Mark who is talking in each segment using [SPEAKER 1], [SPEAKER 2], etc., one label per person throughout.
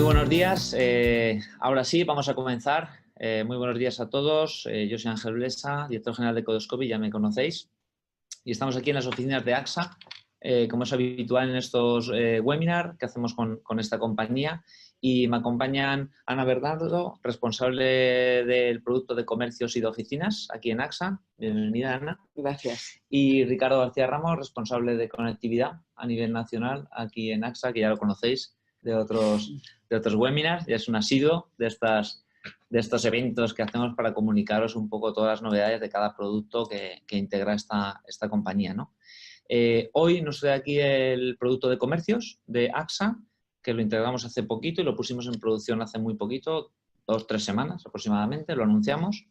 [SPEAKER 1] Muy buenos días. Ahora sí, vamos a comenzar. Muy buenos días a todos. Yo soy Ángel Blesa, director general de Codescopy, ya me conocéis. Y estamos aquí en las oficinas de AXA, como es habitual en estos webinars que hacemos con esta compañía. Y me acompañan Ana Bernardo, responsable del producto de comercios y de oficinas aquí en AXA. Bienvenida, Ana.
[SPEAKER 2] Gracias.
[SPEAKER 1] Y Ricardo García Ramos, responsable de conectividad a nivel nacional aquí en AXA, que ya lo conocéis de otros webinars. Ya es un asiduo de estos eventos que hacemos para comunicaros un poco todas las novedades de cada producto que integra esta compañía, ¿no? Hoy nos trae aquí el producto de comercios de AXA, que lo integramos hace poquito y lo pusimos en producción hace muy poquito, 2 o 3 semanas aproximadamente, lo anunciamos.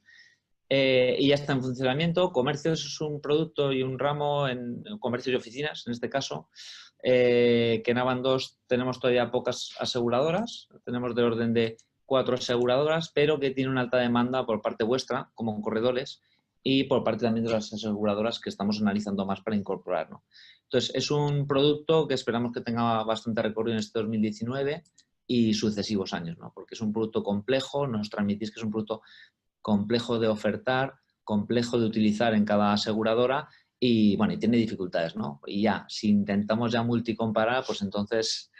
[SPEAKER 1] Y ya está en funcionamiento. Comercios es un producto y un ramo en comercios y oficinas, en este caso, que en Avandos tenemos todavía pocas aseguradoras, tenemos de orden de 4 aseguradoras, pero que tiene una alta demanda por parte vuestra, como corredores, y por parte también de las aseguradoras que estamos analizando más para incorporar, ¿no? Entonces, es un producto que esperamos que tenga bastante recorrido en este 2019 y sucesivos años, ¿no? Porque es un producto complejo, nos transmitís que es un producto complejo de ofertar, complejo de utilizar en cada aseguradora y, bueno, y tiene dificultades, ¿no? Y ya, si intentamos ya multicomparar, pues entonces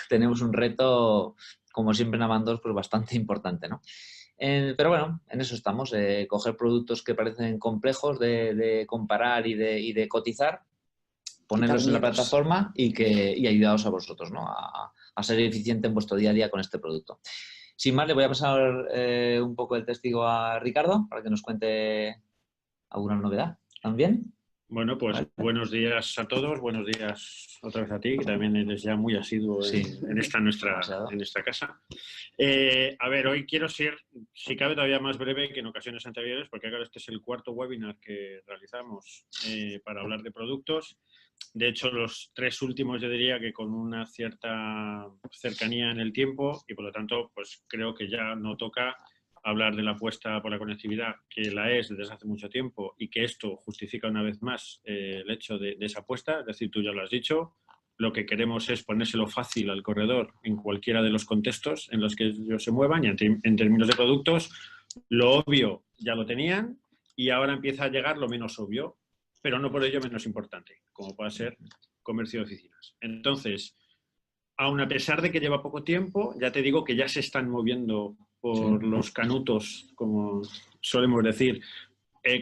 [SPEAKER 1] tenemos un reto, como siempre en Avandos, pues bastante importante, ¿no? Pero bueno, en eso estamos, coger productos que parecen complejos de comparar y de cotizar, ponerlos en la plataforma y ayudaros a vosotros, ¿no? A ser eficiente en vuestro día a día con este producto. Sin más, le voy a pasar un poco el testigo a Ricardo para que nos cuente alguna novedad también.
[SPEAKER 3] Bueno, pues vale. Buenos días a todos, buenos días otra vez a ti, que también eres ya muy asiduo en esta nuestra casa. A ver, hoy quiero ser, si cabe, todavía más breve que en ocasiones anteriores, porque claro, este es el 4º webinar que realizamos para hablar de productos. De hecho, los 3 últimos yo diría que con una cierta cercanía en el tiempo y por lo tanto, pues creo que ya no toca hablar de la apuesta por la conectividad, que la es desde hace mucho tiempo y que esto justifica una vez más el hecho de esa apuesta. Es decir, tú ya lo has dicho, lo que queremos es ponérselo fácil al corredor en cualquiera de los contextos en los que ellos se muevan y en términos de productos, lo obvio ya lo tenían y ahora empieza a llegar lo menos obvio, pero no por ello menos importante, como puede ser comercio de oficinas. Entonces, aun a pesar de que lleva poco tiempo, ya te digo que ya se están moviendo por los canutos, como solemos decir,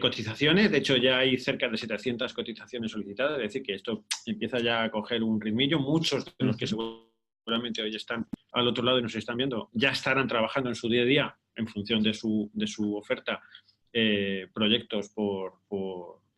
[SPEAKER 3] cotizaciones. De hecho, ya hay cerca de 700 cotizaciones solicitadas, es decir, que esto empieza ya a coger un ritmillo. Muchos de los que seguramente hoy están al otro lado y nos están viendo, ya estarán trabajando en su día a día, en función de su oferta, proyectos por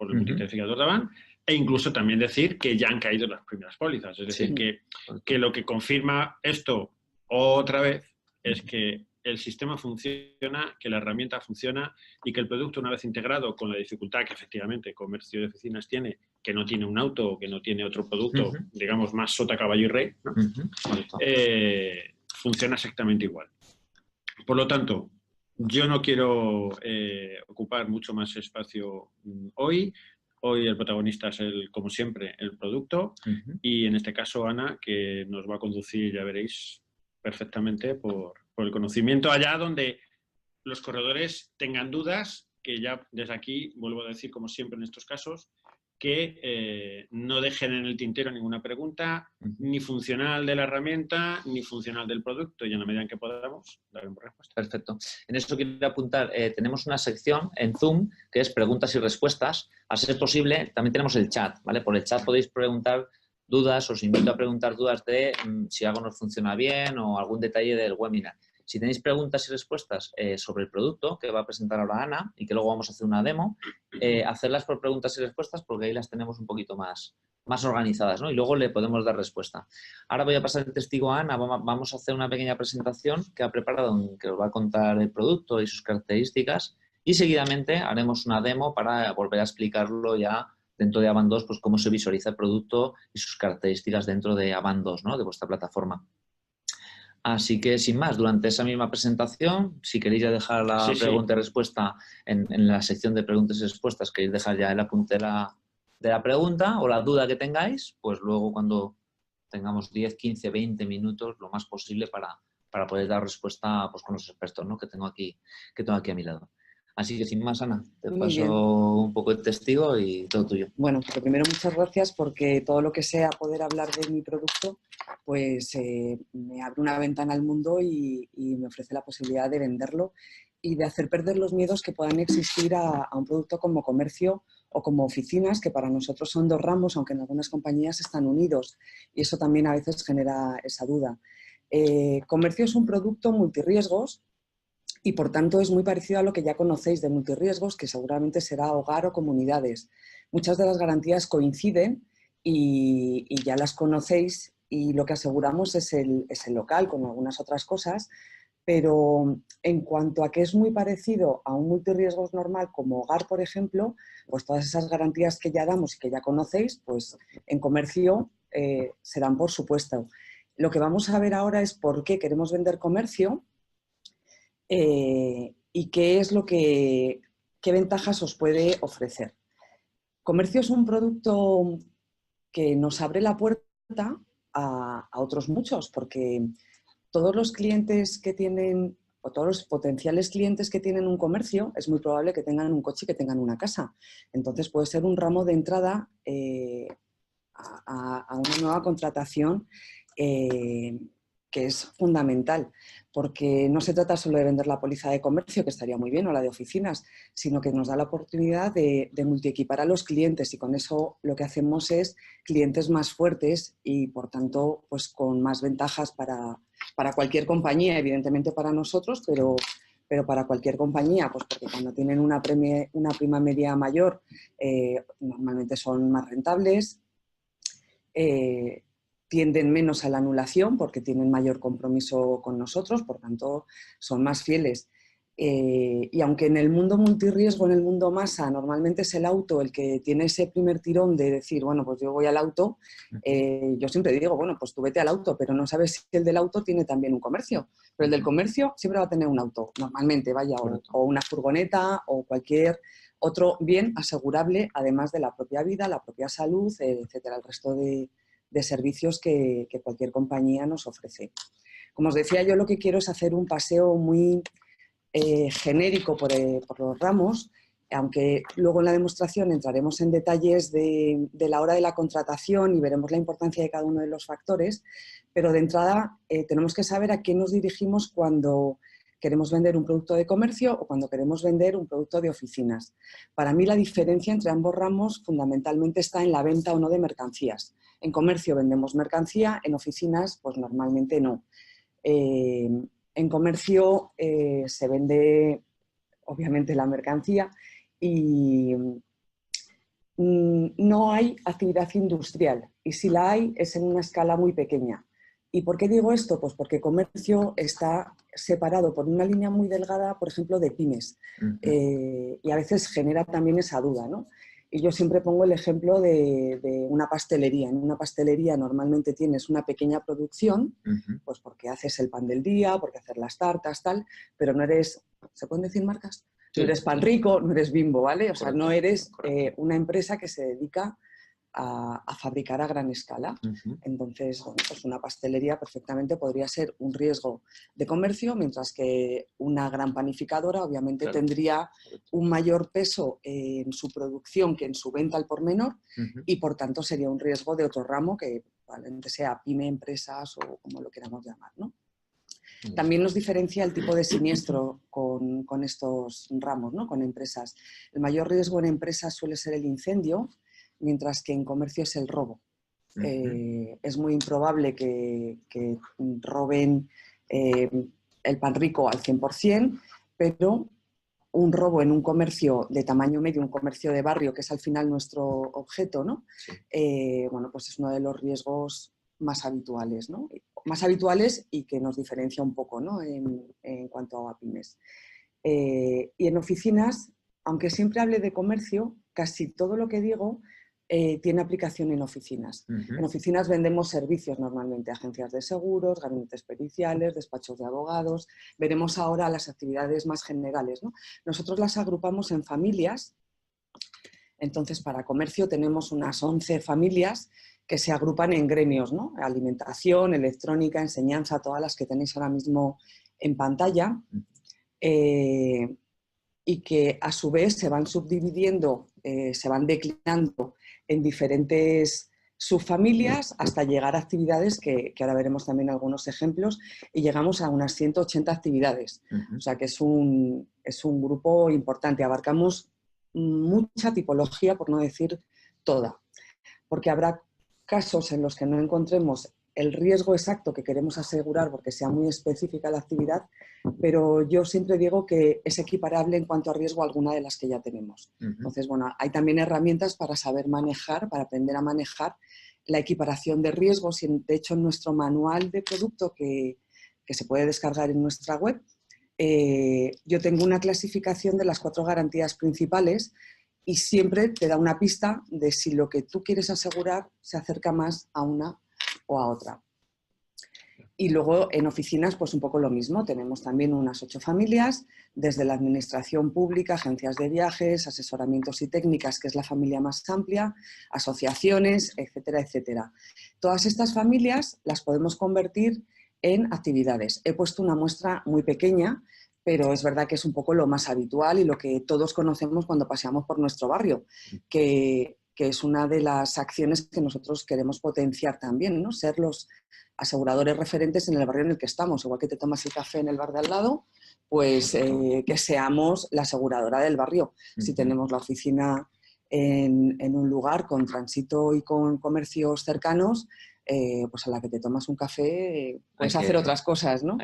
[SPEAKER 3] el multitarificador de Avant. E incluso también decir que ya han caído las primeras pólizas. Es decir, que lo que confirma esto otra vez es que el sistema funciona, que la herramienta funciona y que el producto, una vez integrado con la dificultad que efectivamente comercio de oficinas tiene, que no tiene un auto o que no tiene otro producto, digamos, más sota, caballo y rey, ¿no? Funciona exactamente igual. Por lo tanto, yo no quiero ocupar mucho más espacio hoy. Hoy el protagonista es, como siempre, el producto y en este caso Ana, que nos va a conducir, ya veréis, perfectamente por el conocimiento allá donde los corredores tengan dudas, que ya desde aquí, vuelvo a decir, como siempre en estos casos, que no dejen en el tintero ninguna pregunta, ni funcional de la herramienta, ni funcional del producto, y en la medida en que podamos, daremos respuesta.
[SPEAKER 1] Perfecto. En eso quiero apuntar, tenemos una sección en Zoom que es preguntas y respuestas. A ser posible, también tenemos el chat, ¿vale? Por el chat podéis preguntar dudas, os invito a preguntar dudas de si algo nos funciona bien o algún detalle del webinar. Si tenéis preguntas y respuestas sobre el producto que va a presentar ahora Ana y que luego vamos a hacer una demo, hacerlas por preguntas y respuestas porque ahí las tenemos un poquito más organizadas, ¿no? Y luego le podemos dar respuesta. Ahora voy a pasar el testigo a Ana, vamos a hacer una pequeña presentación que ha preparado, que os va a contar el producto y sus características y seguidamente haremos una demo para volver a explicarlo ya dentro de Avandos, pues cómo se visualiza el producto y sus características dentro de Avandos, ¿no? De vuestra plataforma. Así que, sin más, durante esa misma presentación, si queréis ya dejar la pregunta y respuesta en la sección de preguntas y respuestas, queréis dejar ya el apunte de la pregunta o la duda que tengáis, pues luego cuando tengamos 10, 15, 20 minutos, lo más posible para para poder dar respuesta pues, con los expertos, ¿no? que tengo aquí a mi lado. Así que sin más, Ana, te paso un poco el testigo y todo tuyo.
[SPEAKER 2] Bueno, lo primero, muchas gracias porque todo lo que sea poder hablar de mi producto, pues me abre una ventana al mundo y me ofrece la posibilidad de venderlo y de hacer perder los miedos que puedan existir a un producto como comercio o como oficinas, que para nosotros son dos ramos, aunque en algunas compañías están unidos. Y eso también a veces genera esa duda. Comercio es un producto multirriesgos, y por tanto es muy parecido a lo que ya conocéis de multirriesgos, que seguramente será hogar o comunidades. Muchas de las garantías coinciden y ya las conocéis, y lo que aseguramos es el local con algunas otras cosas, pero en cuanto a que es muy parecido a un multirriesgos normal como hogar, por ejemplo, pues todas esas garantías que ya damos y que ya conocéis, pues en comercio serán por supuesto. Lo que vamos a ver ahora es por qué queremos vender comercio, y qué es qué ventajas os puede ofrecer. Comercio es un producto que nos abre la puerta a otros muchos, porque todos los clientes que tienen, o todos los potenciales clientes que tienen un comercio, es muy probable que tengan un coche y que tengan una casa. Entonces puede ser un ramo de entrada a una nueva contratación que es fundamental, porque no se trata solo de vender la póliza de comercio, que estaría muy bien, o la de oficinas, sino que nos da la oportunidad de multiequipar a los clientes, y con eso lo que hacemos es clientes más fuertes y, por tanto, pues con más ventajas para cualquier compañía, evidentemente para nosotros, pero para cualquier compañía, pues porque cuando tienen una prima media mayor, normalmente son más rentables, tienden menos a la anulación porque tienen mayor compromiso con nosotros, por tanto son más fieles. Y aunque en el mundo multirriesgo, en el mundo masa, normalmente es el auto el que tiene ese primer tirón de decir, bueno, pues yo voy al auto, yo siempre digo, bueno, pues tú vete al auto, pero no sabes si el del auto tiene también un comercio. Pero el del comercio siempre va a tener un auto, normalmente, vaya, o una furgoneta o cualquier otro bien asegurable, además de la propia vida, la propia salud, etcétera, el resto de servicios que cualquier compañía nos ofrece. Como os decía, yo lo que quiero es hacer un paseo muy genérico por los ramos, aunque luego en la demostración entraremos en detalles de la hora de la contratación y veremos la importancia de cada uno de los factores, pero de entrada tenemos que saber a qué nos dirigimos cuando queremos vender un producto de comercio o cuando queremos vender un producto de oficinas. Para mí la diferencia entre ambos ramos fundamentalmente está en la venta o no de mercancías. En comercio vendemos mercancía, en oficinas pues normalmente no. En comercio se vende obviamente la mercancía y no hay actividad industrial, y si la hay es en una escala muy pequeña. ¿Y por qué digo esto? Pues porque comercio está separado por una línea muy delgada, por ejemplo, de pymes, y a veces genera también esa duda, ¿no? Y yo siempre pongo el ejemplo de una pastelería. En una pastelería normalmente tienes una pequeña producción, pues porque haces el pan del día, porque haces las tartas, tal, pero no eres, ¿se pueden decir marcas? Sí. No eres Panrico, no eres Bimbo, ¿vale? O sea, no eres una empresa que se dedica a fabricar a gran escala. Entonces, bueno, pues una pastelería perfectamente podría ser un riesgo de comercio, mientras que una gran panificadora obviamente tendría un mayor peso en su producción que en su venta al por menor, y por tanto sería un riesgo de otro ramo que probablemente sea pyme, empresas o como lo queramos llamar, ¿no? También nos diferencia el tipo de siniestro con estos ramos, ¿no? Con empresas. El mayor riesgo en empresas suele ser el incendio, mientras que en comercio es el robo. Es muy improbable que roben el pan rico al 100%, pero un robo en un comercio de tamaño medio, un comercio de barrio, que es al final nuestro objeto, ¿no? Bueno, pues es uno de los riesgos más habituales, ¿no? Más habituales y que nos diferencia un poco, ¿no? en cuanto a pymes. Y en oficinas, aunque siempre hable de comercio, casi todo lo que digo tiene aplicación en oficinas. En oficinas vendemos servicios normalmente, agencias de seguros, gabinetes periciales, despachos de abogados. Veremos ahora las actividades más generales, ¿no? Nosotros las agrupamos en familias. Entonces, para comercio tenemos unas 11 familias que se agrupan en gremios, ¿no? Alimentación, electrónica, enseñanza, todas las que tenéis ahora mismo en pantalla, y que a su vez se van subdividiendo, se van declinando en diferentes subfamilias hasta llegar a actividades que ahora veremos también algunos ejemplos, y llegamos a unas 180 actividades. O sea que es un grupo importante, abarcamos mucha tipología, por no decir toda, porque habrá casos en los que no encontremos el riesgo exacto que queremos asegurar porque sea muy específica la actividad, pero yo siempre digo que es equiparable en cuanto a riesgo a alguna de las que ya tenemos. Entonces, bueno, hay también herramientas para saber manejar, para aprender a manejar la equiparación de riesgos, y de hecho en nuestro manual de producto que se puede descargar en nuestra web, yo tengo una clasificación de las 4 garantías principales y siempre te da una pista de si lo que tú quieres asegurar se acerca más a una o a otra. Y luego en oficinas pues un poco lo mismo, tenemos también unas 8 familias, desde la administración pública, agencias de viajes, asesoramientos y técnicas, que es la familia más amplia, asociaciones, etcétera, etcétera. Todas estas familias las podemos convertir en actividades. He puesto una muestra muy pequeña, pero es verdad que es un poco lo más habitual y lo que todos conocemos cuando paseamos por nuestro barrio, que es una de las acciones que nosotros queremos potenciar también, ¿no? Ser los aseguradores referentes en el barrio en el que estamos. Igual que te tomas el café en el bar de al lado, pues que seamos la aseguradora del barrio. Si tenemos la oficina en un lugar con tránsito y con comercios cercanos, pues a la que te tomas un café puedes hacer otras cosas, ¿no?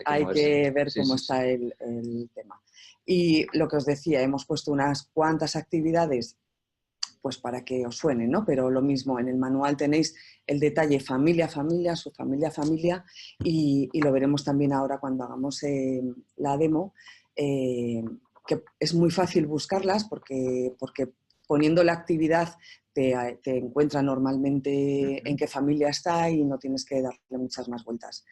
[SPEAKER 2] Hay que ver cómo está el tema. Y lo que os decía, hemos puesto unas cuantas actividades pues para que os suene, ¿no? Pero lo mismo, en el manual tenéis el detalle familia, familia, subfamilia, familia, y lo veremos también ahora cuando hagamos la demo, que es muy fácil buscarlas porque poniendo la actividad te encuentra normalmente en qué familia está y no tienes que darle muchas más vueltas.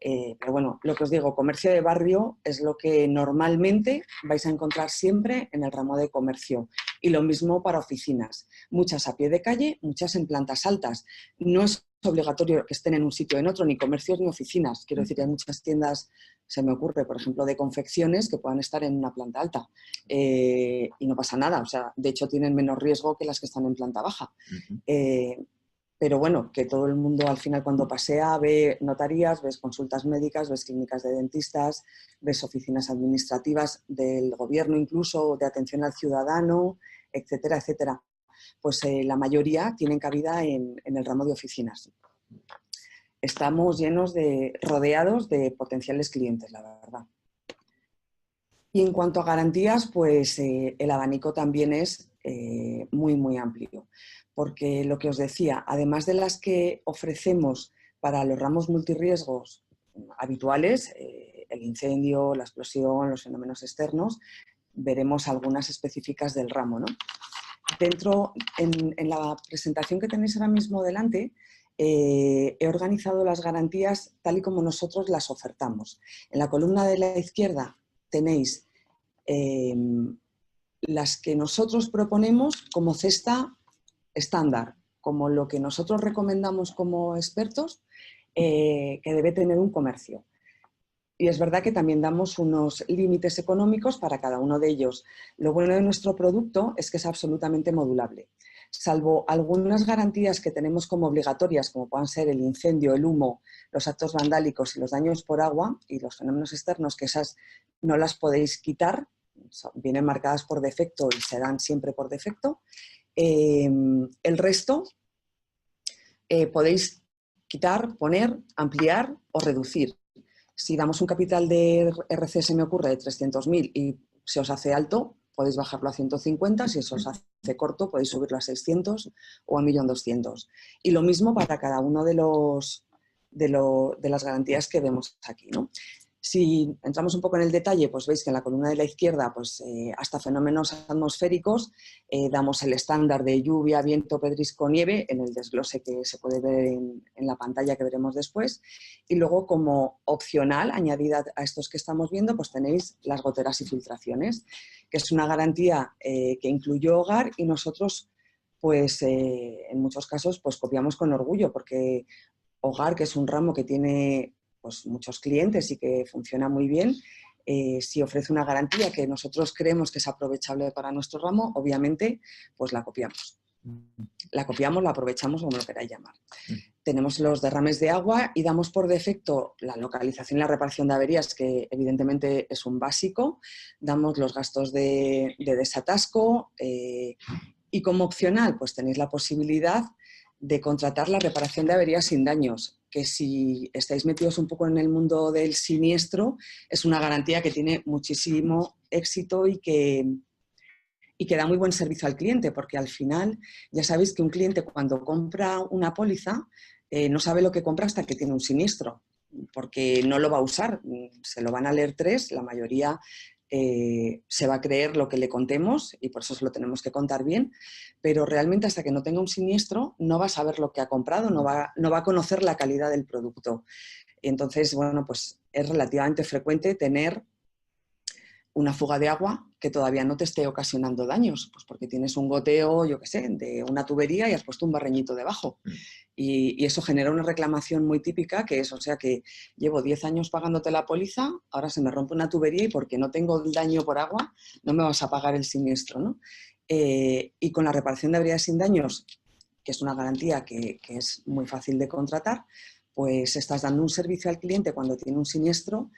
[SPEAKER 2] Pero bueno, lo que os digo, comercio de barrio es lo que normalmente vais a encontrar siempre en el ramo de comercio. Y lo mismo para oficinas. Muchas a pie de calle, muchas en plantas altas. No es obligatorio que estén en un sitio o en otro, ni comercios ni oficinas. Quiero decir, hay muchas tiendas, se me ocurre, por ejemplo, de confecciones que puedan estar en una planta alta y no pasa nada. O sea, de hecho, tienen menos riesgo que las que están en planta baja. Pero bueno, que todo el mundo al final cuando pasea ve notarías, ves consultas médicas, ves clínicas de dentistas, ves oficinas administrativas del gobierno incluso, de atención al ciudadano, etcétera, etcétera. Pues la mayoría tienen cabida en el ramo de oficinas. Estamos rodeados de potenciales clientes, la verdad. Y en cuanto a garantías, pues el abanico también es muy, muy amplio. Porque lo que os decía, además de las que ofrecemos para los ramos multirriesgos habituales, el incendio, la explosión, los fenómenos externos, veremos algunas específicas del ramo, ¿no? Dentro, en la presentación que tenéis ahora mismo delante, he organizado las garantías tal y como nosotros las ofertamos. En la columna de la izquierda tenéis las que nosotros proponemos como cesta estándar, como lo que nosotros recomendamos como expertos que debe tener un comercio. Y es verdad que también damos unos límites económicos para cada uno de ellos. Lo bueno de nuestro producto es que es absolutamente modulable. Salvo algunas garantías que tenemos como obligatorias, como puedan ser el incendio, el humo, los actos vandálicos y los daños por agua y los fenómenos externos, que esas no las podéis quitar, vienen marcadas por defecto y se dan siempre por defecto. El resto podéis quitar, poner, ampliar o reducir. Si damos un capital de RC, se me ocurre, de 300.000 y se os hace alto, podéis bajarlo a 150, si se os hace corto podéis subirlo a 600 o a 1.200.000. Y lo mismo para cada uno de las garantías que vemos aquí, ¿no? Si entramos un poco en el detalle, pues veis que en la columna de la izquierda, pues hasta fenómenos atmosféricos, damos el estándar de lluvia, viento, pedrisco, nieve, en el desglose que se puede ver en la pantalla que veremos después. Y luego, como opcional, añadida a estos que estamos viendo, pues tenéis las goteras y filtraciones, que es una garantía que incluye hogar y nosotros pues en muchos casos pues copiamos con orgullo, porque Hogar, que es un ramo que tiene pues muchos clientes y que funciona muy bien, si ofrece una garantía que nosotros creemos que es aprovechable para nuestro ramo, obviamente pues la copiamos. La copiamos, la aprovechamos, como lo queráis llamar. Tenemos los derrames de agua y damos por defecto la localización y la reparación de averías, que evidentemente es un básico. Damos los gastos de desatasco y como opcional pues tenéis la posibilidad de contratar la reparación de averías sin daños, que si estáis metidos un poco en el mundo del siniestro, es una garantía que tiene muchísimo éxito y que da muy buen servicio al cliente, porque al final ya sabéis que un cliente cuando compra una póliza no sabe lo que compra hasta que tiene un siniestro, porque no lo va a usar, se lo van a leer 3, la mayoría se va a creer lo que le contemos y por eso se lo tenemos que contar bien, pero realmente hasta que no tenga un siniestro no va a saber lo que ha comprado, no va a conocer la calidad del producto. Entonces, bueno, pues es relativamente frecuente tener una fuga de agua que todavía no te esté ocasionando daños, pues porque tienes un goteo, yo qué sé, de una tubería y has puesto un barreñito debajo. Y eso genera una reclamación muy típica, que es, o sea, que llevo 10 años pagándote la póliza, ahora se me rompe una tubería y porque no tengo daño por agua, no me vas a pagar el siniestro, ¿no? Y con la reparación de averías sin daños, que es una garantía que es muy fácil de contratar, pues estás dando un servicio al cliente cuando tiene un siniestro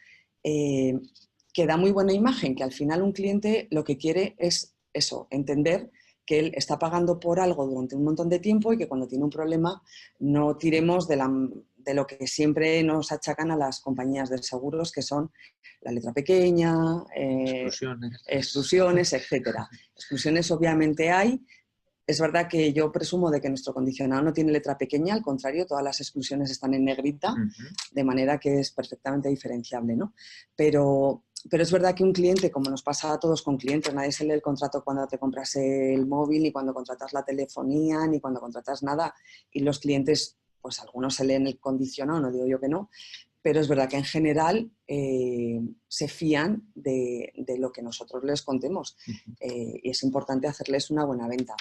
[SPEAKER 2] que da muy buena imagen, que al final un cliente lo que quiere es eso, entender que él está pagando por algo durante un montón de tiempo y que cuando tiene un problema no tiremos de lo que siempre nos achacan a las compañías de seguros, que son la letra pequeña, exclusiones, etc. Exclusiones obviamente hay. Es verdad que yo presumo de que nuestro condicionado no tiene letra pequeña, al contrario, todas las exclusiones están en negrita, de manera que es perfectamente diferenciable, ¿no? Pero es verdad que un cliente, como nos pasa a todos con clientes, nadie se lee el contrato cuando te compras el móvil, ni cuando contratas la telefonía, ni cuando contratas nada. Y los clientes, pues algunos se leen el condicionado, no digo yo que no, pero es verdad que en general se fían de lo que nosotros les contemos y es importante hacerles una buena venta.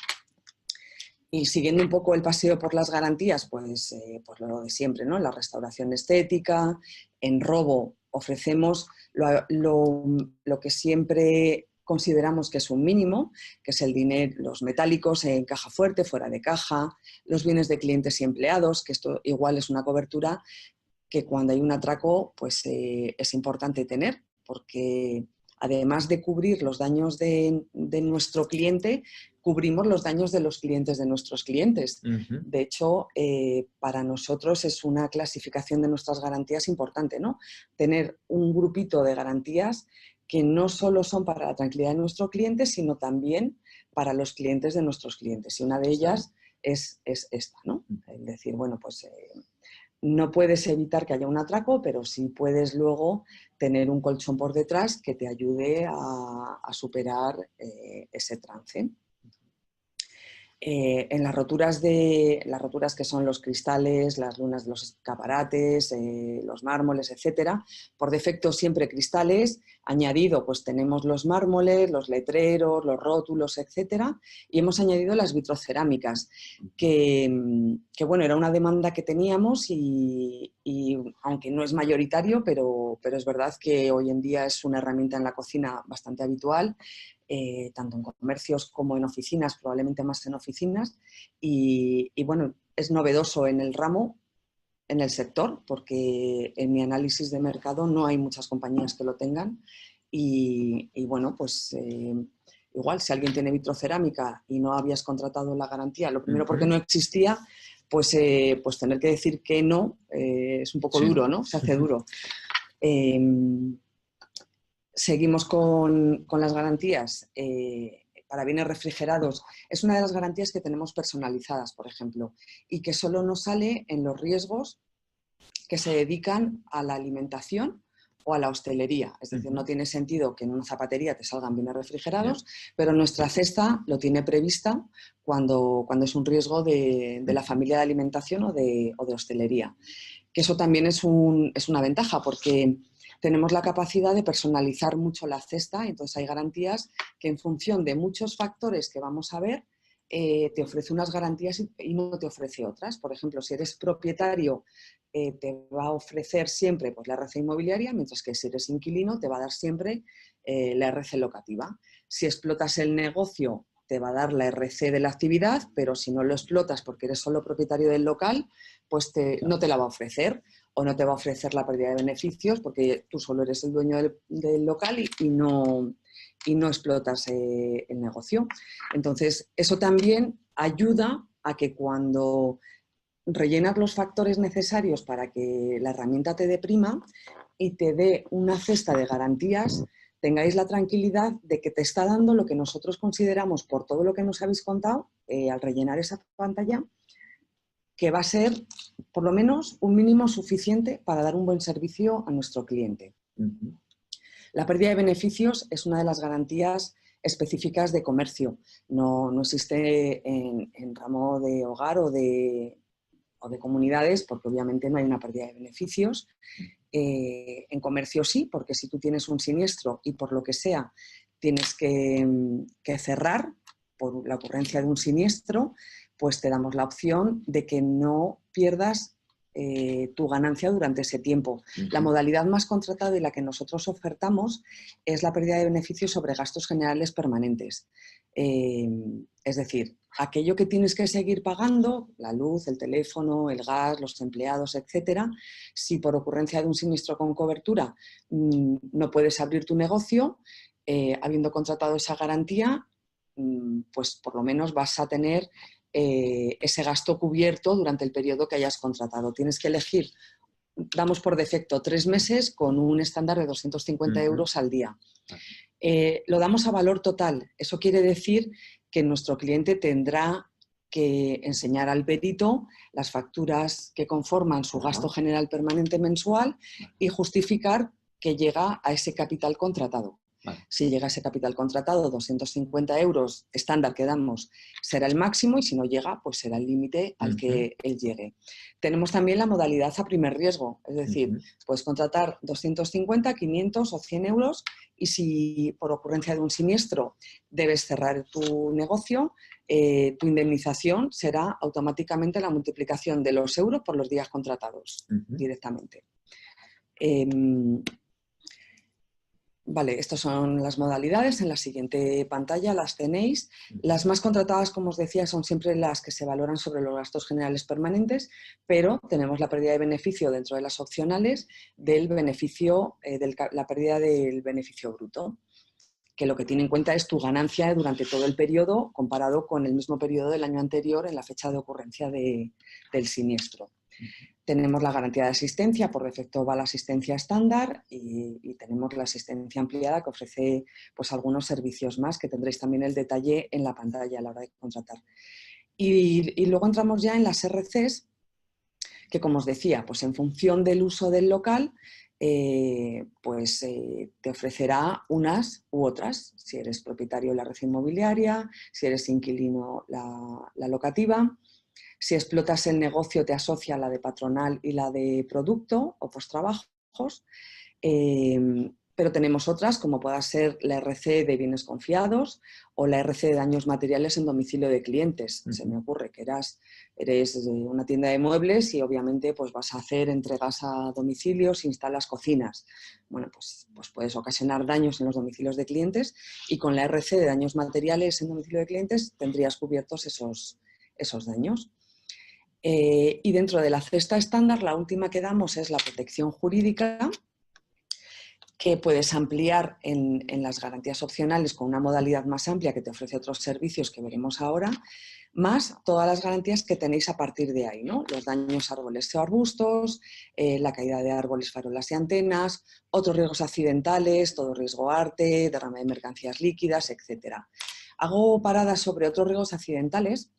[SPEAKER 2] Y siguiendo un poco el paseo por las garantías, pues lo de siempre, ¿no? La restauración estética, en robo ofrecemos lo que siempre consideramos que es un mínimo, que es el dinero, los metálicos en caja fuerte, fuera de caja, los bienes de clientes y empleados, que esto igual es una cobertura que cuando hay un atraco pues es importante tener, porque además de cubrir los daños de nuestro cliente, cubrimos los daños de los clientes de nuestros clientes. De hecho, para nosotros es una clasificación de nuestras garantías importante, ¿no? Tener un grupito de garantías que no solo son para la tranquilidad de nuestro cliente, sino también para los clientes de nuestros clientes. Y una de ellas es esta, ¿no? Es decir, bueno, pues no puedes evitar que haya un atraco, pero sí puedes luego tener un colchón por detrás que te ayude a superar ese trance. En las roturas que son los cristales, las lunas de los escaparates, los mármoles, etcétera, por defecto siempre cristales, añadido pues tenemos los mármoles, los letreros, los rótulos, etcétera, y hemos añadido las vitrocerámicas, que bueno, era una demanda que teníamos y aunque no es mayoritario, pero es verdad que hoy en día es una herramienta en la cocina bastante habitual, tanto en comercios como en oficinas, probablemente más en oficinas, y bueno, es novedoso en el ramo, en el sector, porque en mi análisis de mercado no hay muchas compañías que lo tengan y bueno, pues igual si alguien tiene vitrocerámica y no habías contratado la garantía, lo primero porque no existía, pues tener que decir que no es un poco duro, ¿no? Se hace duro. Seguimos con las garantías para bienes refrigerados. Es una de las garantías que tenemos personalizadas, por ejemplo, y que solo nos sale en los riesgos que se dedican a la alimentación o a la hostelería. Es decir, no tiene sentido que en una zapatería te salgan bienes refrigerados, pero nuestra cesta lo tiene prevista cuando es un riesgo de la familia de alimentación o de hostelería. Que eso también es una ventaja, porque tenemos la capacidad de personalizar mucho la cesta, entonces hay garantías que en función de muchos factores que vamos a ver, te ofrece unas garantías y no te ofrece otras. Por ejemplo, si eres propietario, te va a ofrecer siempre pues, la RC inmobiliaria, mientras que si eres inquilino te va a dar siempre la RC locativa. Si explotas el negocio, te va a dar la RC de la actividad, pero si no lo explotas porque eres solo propietario del local, pues no te la va a ofrecer, o no te va a ofrecer la pérdida de beneficios porque tú solo eres el dueño del local y no explotas el negocio. Entonces, eso también ayuda a que cuando rellenas los factores necesarios para que la herramienta te dé prima y te dé una cesta de garantías, tengáis la tranquilidad de que te está dando lo que nosotros consideramos, por todo lo que nos habéis contado, al rellenar esa pantalla, que va a ser por lo menos un mínimo suficiente para dar un buen servicio a nuestro cliente. La pérdida de beneficios es una de las garantías específicas de comercio. No existe en ramo de hogar o de comunidades, porque obviamente no hay una pérdida de beneficios. En comercio sí, porque si tú tienes un siniestro y por lo que sea tienes que cerrar por la ocurrencia de un siniestro, pues te damos la opción de que no pierdas tu ganancia durante ese tiempo. La modalidad más contratada de la que nosotros ofertamos es la pérdida de beneficios sobre gastos generales permanentes. Es decir, aquello que tienes que seguir pagando, la luz, el teléfono, el gas, los empleados, etcétera, si por ocurrencia de un siniestro con cobertura no puedes abrir tu negocio, habiendo contratado esa garantía, pues por lo menos vas a tener ese gasto cubierto durante el periodo que hayas contratado. Tienes que elegir, damos por defecto 3 meses con un estándar de 250 euros al día. Lo damos a valor total. Eso quiere decir que nuestro cliente tendrá que enseñar al perito las facturas que conforman su gasto general permanente mensual y justificar que llega a ese capital contratado. Si llega a ese capital contratado, 250 euros estándar que damos será el máximo, y si no llega, pues será el límite al que él llegue. Tenemos también la modalidad a primer riesgo, es decir, puedes contratar 250, 500 o 100 euros, y si por ocurrencia de un siniestro debes cerrar tu negocio, tu indemnización será automáticamente la multiplicación de los euros por los días contratados directamente. Vale, estas son las modalidades. En la siguiente pantalla las tenéis. Las más contratadas, como os decía, son siempre las que se valoran sobre los gastos generales permanentes, pero tenemos la pérdida de beneficio dentro de las opcionales del beneficio, la pérdida del beneficio bruto, que lo que tiene en cuenta es tu ganancia durante todo el periodo comparado con el mismo periodo del año anterior en la fecha de ocurrencia del siniestro. Tenemos la garantía de asistencia, por defecto va la asistencia estándar, y tenemos la asistencia ampliada, que ofrece pues, algunos servicios más, que tendréis también el detalle en la pantalla a la hora de contratar. Y luego entramos ya en las RCs, que como os decía, pues en función del uso del local, te ofrecerá unas u otras. Si eres propietario, la RC inmobiliaria; si eres inquilino, la locativa. Si explotas el negocio, te asocia la de patronal y la de producto o postrabajos. Pero tenemos otras, como pueda ser la RC de bienes confiados o la RC de daños materiales en domicilio de clientes. Se me ocurre que eres una tienda de muebles y obviamente pues, vas a hacer entregas a domicilios, instalas cocinas. Bueno, pues puedes ocasionar daños en los domicilios de clientes, y con la RC de daños materiales en domicilio de clientes tendrías cubiertos esos daños. Y dentro de la cesta estándar, la última que damos es la protección jurídica, que puedes ampliar en las garantías opcionales con una modalidad más amplia que te ofrece otros servicios que veremos ahora, más todas las garantías que tenéis a partir de ahí, ¿no? Los daños a árboles o arbustos, la caída de árboles, farolas y antenas, otros riesgos accidentales, todo riesgo arte, derrame de mercancías líquidas, etc. Hago paradas sobre otros riesgos accidentales,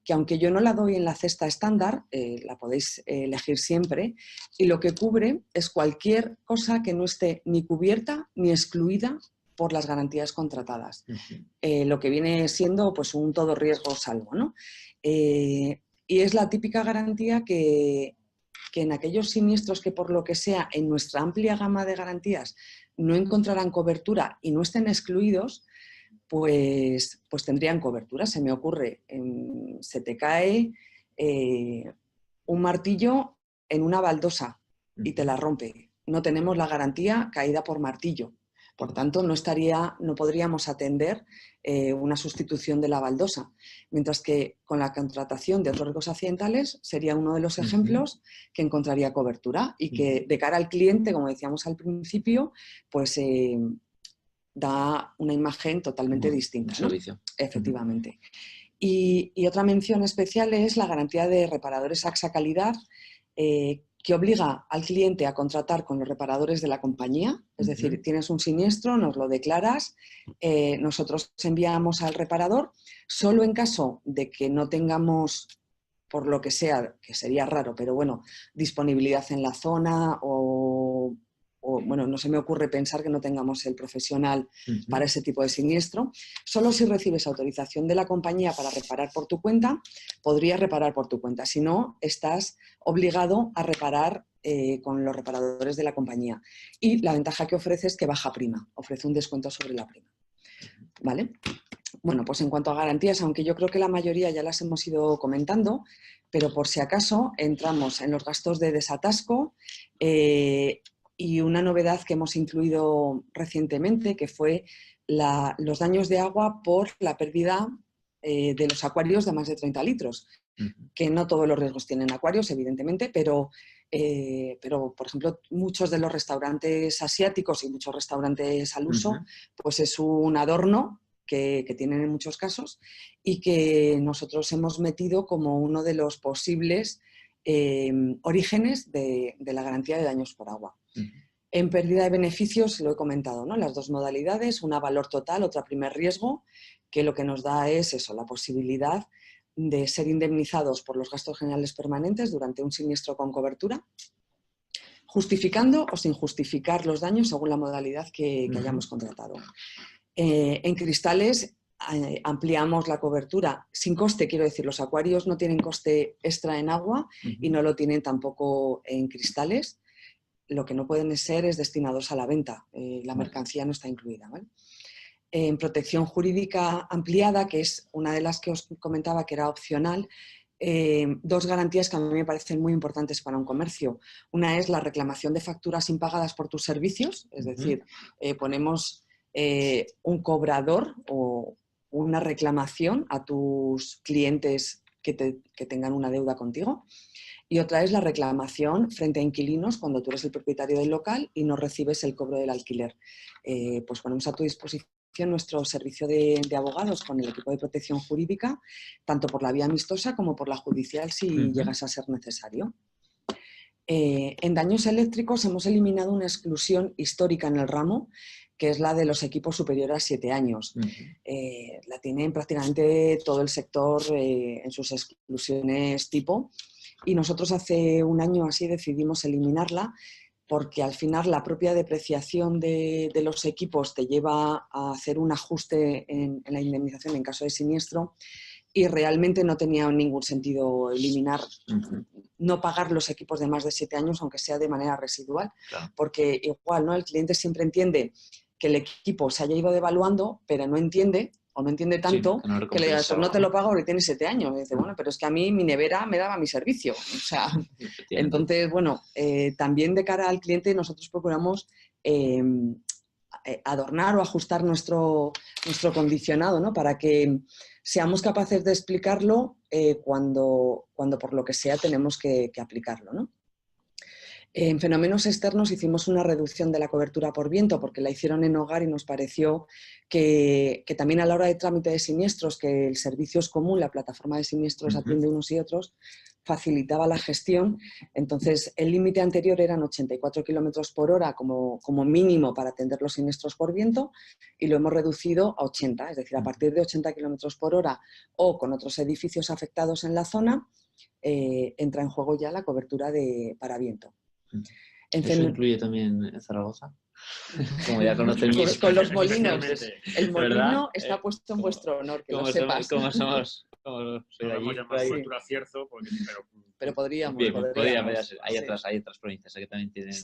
[SPEAKER 2] que aunque yo no la doy en la cesta estándar, la podéis elegir siempre, y lo que cubre es cualquier cosa que no esté ni cubierta ni excluida por las garantías contratadas. Lo que viene siendo pues, un todo riesgo salvo, ¿no? Y es la típica garantía que en aquellos siniestros que por lo que sea en nuestra amplia gama de garantías no encontrarán cobertura y no estén excluidos, pues tendrían cobertura. Se me ocurre, se te cae un martillo en una baldosa y te la rompe. No tenemos la garantía caída por martillo. Por tanto, no podríamos atender una sustitución de la baldosa. Mientras que con la contratación de otros riesgos accidentales sería uno de los ejemplos que encontraría cobertura y que de cara al cliente, como decíamos al principio, pues da una imagen totalmente distinta, ¿no?
[SPEAKER 1] Servicio.
[SPEAKER 2] Efectivamente. Y otra mención especial es la garantía de reparadores AXA Calidad, que obliga al cliente a contratar con los reparadores de la compañía. Es decir, tienes un siniestro, nos lo declaras, nosotros enviamos al reparador, solo en caso de que no tengamos, por lo que sea, que sería raro, pero bueno, disponibilidad en la zona o bueno, no se me ocurre pensar que no tengamos el profesional para ese tipo de siniestro. Solo si recibes autorización de la compañía para reparar por tu cuenta, podrías reparar por tu cuenta. Si no, estás obligado a reparar con los reparadores de la compañía. Y la ventaja que ofrece es que baja prima, ofrece un descuento sobre la prima. ¿Vale? Bueno, pues en cuanto a garantías, aunque yo creo que la mayoría ya las hemos ido comentando, pero por si acaso entramos en los gastos de desatasco, y una novedad que hemos incluido recientemente, que fue los daños de agua por la pérdida de los acuarios de más de 30 litros. Que no todos los riesgos tienen acuarios, evidentemente, pero por ejemplo, muchos de los restaurantes asiáticos y muchos restaurantes al uso, pues es un adorno que tienen en muchos casos y que nosotros hemos metido como uno de los posibles orígenes de la garantía de daños por agua. En pérdida de beneficios, lo he comentado, ¿no? Las dos modalidades, una valor total, otra primer riesgo, que lo que nos da es eso, la posibilidad de ser indemnizados por los gastos generales permanentes durante un siniestro con cobertura, justificando o sin justificar los daños según la modalidad que hayamos contratado. En cristales ampliamos la cobertura sin coste, quiero decir, los acuarios no tienen coste extra en agua y no lo tienen tampoco en cristales. Lo que no pueden ser es destinados a la venta, la mercancía no está incluida, ¿vale? En protección jurídica ampliada, que es una de las que os comentaba que era opcional, dos garantías que a mí me parecen muy importantes para un comercio. Una es la reclamación de facturas impagadas por tus servicios, es decir, ponemos un cobrador o una reclamación a tus clientes que tengan una deuda contigo. Y otra es la reclamación frente a inquilinos cuando tú eres el propietario del local y no recibes el cobro del alquiler. Pues ponemos a tu disposición nuestro servicio de abogados con el equipo de protección jurídica, tanto por la vía amistosa como por la judicial si llegase a ser necesario. En daños eléctricos hemos eliminado una exclusión histórica en el ramo, que es la de los equipos superiores a 7 años. La tienen prácticamente todo el sector en sus exclusiones tipo, y nosotros hace un año así decidimos eliminarla porque al final la propia depreciación de los equipos te lleva a hacer un ajuste en la indemnización en caso de siniestro y realmente no tenía ningún sentido eliminar, no pagar los equipos de más de 7 años, aunque sea de manera residual, porque igual, ¿no? El cliente siempre entiende que el equipo se haya ido devaluando, pero no entiende o no entiende tanto que le digas, no te lo pago porque tienes 7 años. Y dice, bueno, pero es que a mí mi nevera me daba mi servicio. O sea, entonces, bueno, también de cara al cliente nosotros procuramos adornar o ajustar nuestro condicionado, ¿no? Para que seamos capaces de explicarlo cuando por lo que sea tenemos que aplicarlo, ¿no? En fenómenos externos hicimos una reducción de la cobertura por viento porque la hicieron en hogar y nos pareció que también a la hora de trámite de siniestros, que el servicio es común, la plataforma de siniestros atiende unos y otros, facilitaba la gestión. Entonces, el límite anterior eran 84 km por hora como mínimo para atender los siniestros por viento y lo hemos reducido a 80, es decir, a partir de 80 km por hora o con otros edificios afectados en la zona, entra en juego ya la cobertura para viento.
[SPEAKER 1] ¿Eso incluye también Zaragoza? Como ya conocen
[SPEAKER 2] con los molinos. El molino
[SPEAKER 1] ¿verdad?
[SPEAKER 2] Está puesto en vuestro honor, que lo
[SPEAKER 1] sepas.
[SPEAKER 2] Como
[SPEAKER 1] somos
[SPEAKER 3] podemos llamar cobertura cierzo,
[SPEAKER 2] pero podríamos.
[SPEAKER 1] Bien, podría ser. Hay otras provincias que también tienen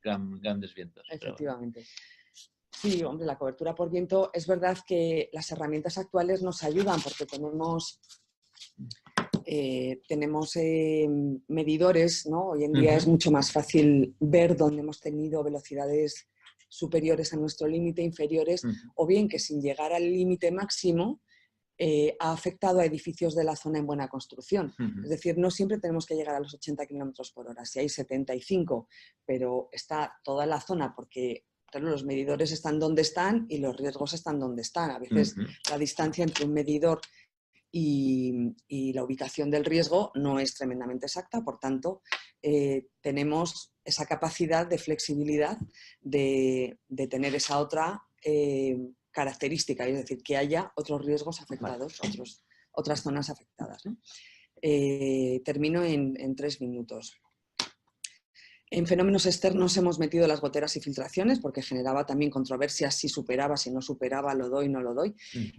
[SPEAKER 1] grandes vientos.
[SPEAKER 2] Efectivamente. Sí, hombre, la cobertura por viento, es verdad que las herramientas actuales nos ayudan porque tenemos medidores, ¿no? Hoy en día es mucho más fácil ver dónde hemos tenido velocidades superiores a nuestro límite, inferiores, o bien que sin llegar al límite máximo ha afectado a edificios de la zona en buena construcción. Es decir, no siempre tenemos que llegar a los 80 kilómetros por hora. Si hay 75, pero está toda la zona porque... Claro, los medidores están donde están y los riesgos están donde están. A veces la distancia entre un medidor y la ubicación del riesgo no es tremendamente exacta, por tanto, tenemos esa capacidad de flexibilidad de tener esa otra característica, es decir, que haya otros riesgos afectados, otras zonas afectadas, ¿no? Termino en 3 minutos. En fenómenos externos hemos metido las goteras y filtraciones porque generaba también controversias si superaba, si no superaba, lo doy, no lo doy.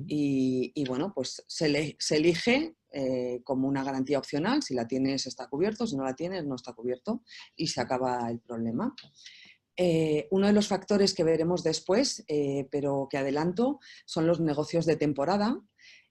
[SPEAKER 2] Y bueno, pues se elige como una garantía opcional. Si la tienes está cubierto, si no la tienes no está cubierto y se acaba el problema. Uno de los factores que veremos después, pero que adelanto, son los negocios de temporada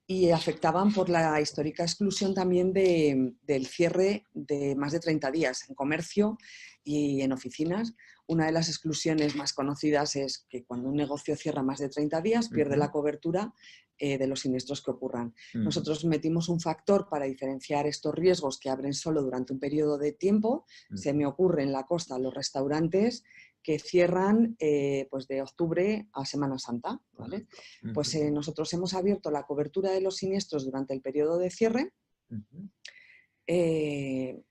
[SPEAKER 2] y afectaban por la histórica exclusión también del cierre de más de 30 días en comercio y en oficinas. Una de las exclusiones más conocidas es que cuando un negocio cierra más de 30 días pierde la cobertura de los siniestros que ocurran. Nosotros metimos un factor para diferenciar estos riesgos que abren solo durante un periodo de tiempo. Se me ocurre en la costa los restaurantes que cierran pues de octubre a Semana Santa, ¿vale? Pues nosotros hemos abierto la cobertura de los siniestros durante el periodo de cierre, que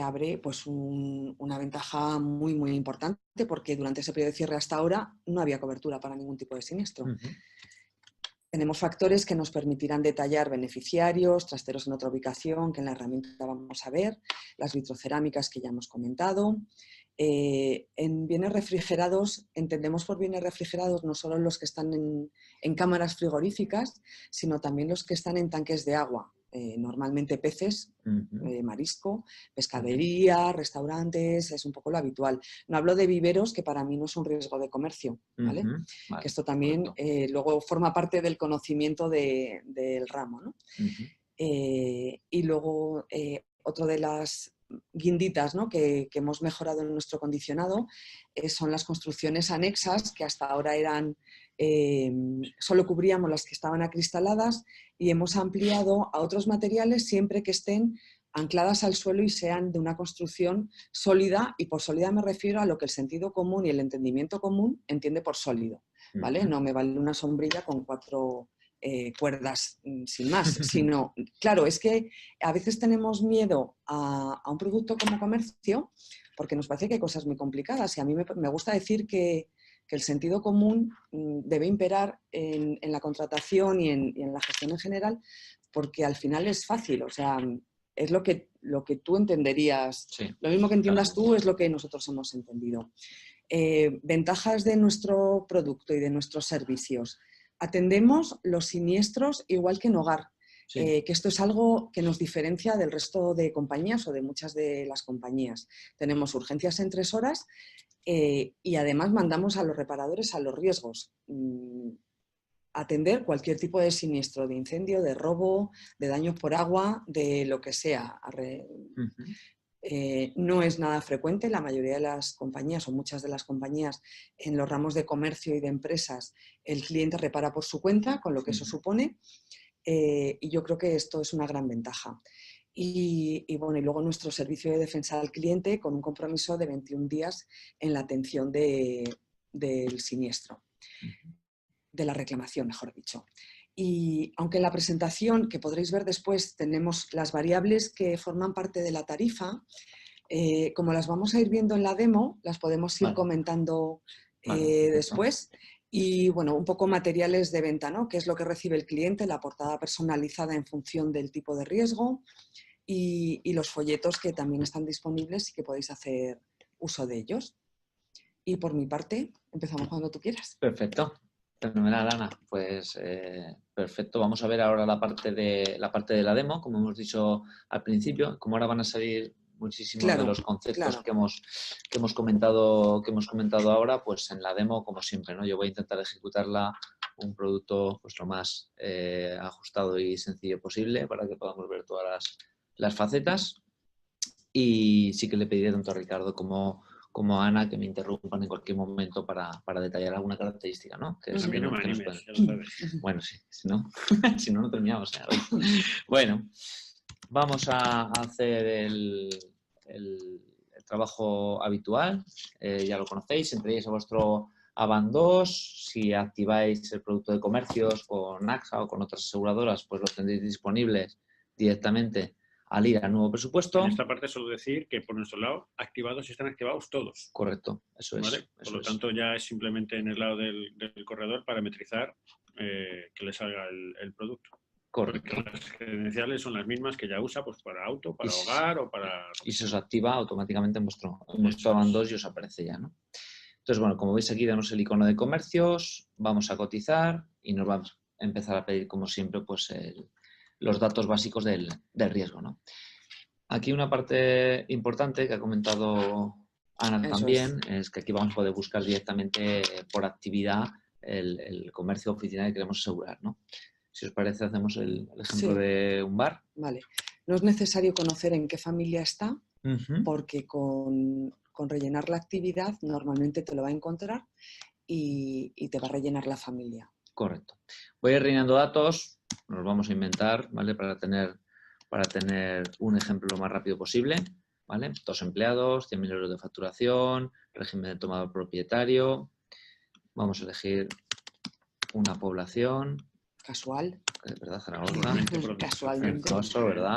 [SPEAKER 2] abre pues una ventaja muy, muy importante porque durante ese periodo de cierre hasta ahora no había cobertura para ningún tipo de siniestro. Tenemos factores que nos permitirán detallar beneficiarios, trasteros en otra ubicación, que en la herramienta vamos a ver, las vitrocerámicas que ya hemos comentado. En bienes refrigerados, entendemos por bienes refrigerados no solo los que están en cámaras frigoríficas, sino también los que están en tanques de agua. Normalmente peces, marisco, pescadería, restaurantes, es un poco lo habitual. No hablo de viveros, que para mí no es un riesgo de comercio, ¿vale? Que esto también luego forma parte del conocimiento del ramo, ¿no? Y luego otro de las guinditas, ¿no? que hemos mejorado en nuestro condicionado son las construcciones anexas, que hasta ahora eran solo cubríamos las que estaban acristaladas y hemos ampliado a otros materiales siempre que estén ancladas al suelo y sean de una construcción sólida, y por sólida me refiero a lo que el sentido común y el entendimiento común entiende por sólido, ¿vale? No me vale una sombrilla con 4 cuerdas sin más, sino, claro, es que a veces tenemos miedo a un producto como comercio porque nos parece que hay cosas muy complicadas, y a mí me gusta decir que el sentido común debe imperar en la contratación y en la gestión en general, porque al final es fácil, o sea, es lo que tú entenderías, lo mismo que entiendas tú es lo que nosotros hemos entendido. Ventajas de nuestro producto y de nuestros servicios. Atendemos los siniestros igual que en hogar, que esto es algo que nos diferencia del resto de compañías o de muchas de las compañías. Tenemos urgencias en 3 horas y además mandamos a los reparadores a los riesgos. Atender cualquier tipo de siniestro, de incendio, de robo, de daño por agua, de lo que sea. No es nada frecuente, la mayoría de las compañías o muchas de las compañías en los ramos de comercio y de empresas, el cliente repara por su cuenta, con lo que eso supone, y yo creo que esto es una gran ventaja. Y bueno, y luego nuestro servicio de defensa al cliente con un compromiso de 21 días en la atención del siniestro, de la reclamación, mejor dicho. Y aunque en la presentación, que podréis ver después, tenemos las variables que forman parte de la tarifa, como las vamos a ir viendo en la demo, las podemos ir comentando después. Y bueno, un poco materiales de venta, ¿no? ¿Qué es lo que recibe el cliente? La portada personalizada en función del tipo de riesgo y los folletos que también están disponibles y que podéis hacer uso de ellos. Y por mi parte, empezamos cuando tú quieras.
[SPEAKER 1] Perfecto. Fenomenal, Ana. Pues perfecto. Vamos a ver ahora la parte de la demo, como hemos dicho al principio. Como ahora van a salir muchísimos
[SPEAKER 2] Claro,
[SPEAKER 1] de los conceptos
[SPEAKER 2] claro.
[SPEAKER 1] que hemos comentado ahora, pues en la demo, como siempre, ¿no? Yo voy a intentar ejecutarla un producto pues lo más ajustado y sencillo posible para que podamos ver todas las facetas. Y sí que le pediré tanto a Ricardo como a Ana que me interrumpan en cualquier momento para detallar alguna característica, ¿no? Que
[SPEAKER 3] A mí no me
[SPEAKER 1] que nos
[SPEAKER 3] animes, ya lo
[SPEAKER 1] pueden...
[SPEAKER 3] sabes.
[SPEAKER 1] Bueno, sí, si no, si no, no terminamos. Bueno, vamos a hacer el trabajo habitual. Ya lo conocéis, entréis a vuestro Avant 2. Si activáis el producto de comercios con AXA o con otras aseguradoras, pues lo tendréis disponibles directamente al ir al nuevo presupuesto.
[SPEAKER 3] En esta parte solo decir que por nuestro lado, están activados todos.
[SPEAKER 1] Correcto, eso es.
[SPEAKER 3] ¿Vale? Por lo tanto, ya es simplemente en el lado del corredor parametrizar que le salga el producto.
[SPEAKER 1] Correcto.
[SPEAKER 3] Porque las credenciales son las mismas que ya usa pues para auto, para hogar o para...
[SPEAKER 1] Y se os activa automáticamente en vuestro Avant 2 y os aparece ya, ¿no? Entonces, bueno, como veis aquí tenemos el icono de comercios, vamos a cotizar y nos va a empezar a pedir, como siempre, pues los datos básicos del riesgo, ¿no? Aquí una parte importante que ha comentado Ana también es que aquí vamos a poder buscar directamente por actividad el comercio oficina que queremos asegurar, ¿no? Si os parece, hacemos el ejemplo de un bar.
[SPEAKER 2] Vale. No es necesario conocer en qué familia está, porque con rellenar la actividad normalmente te lo va a encontrar y te va a rellenar la familia.
[SPEAKER 1] Correcto. Voy a ir rellenando datos, nos vamos a inventar, ¿vale? Para tener un ejemplo lo más rápido posible, ¿vale? 2 empleados, 100.000 euros de facturación, régimen de tomador propietario. Vamos a elegir una población.
[SPEAKER 2] Casual.
[SPEAKER 1] ¿Verdad, Zaragoza?
[SPEAKER 2] Casualmente.
[SPEAKER 1] ¿Verdad?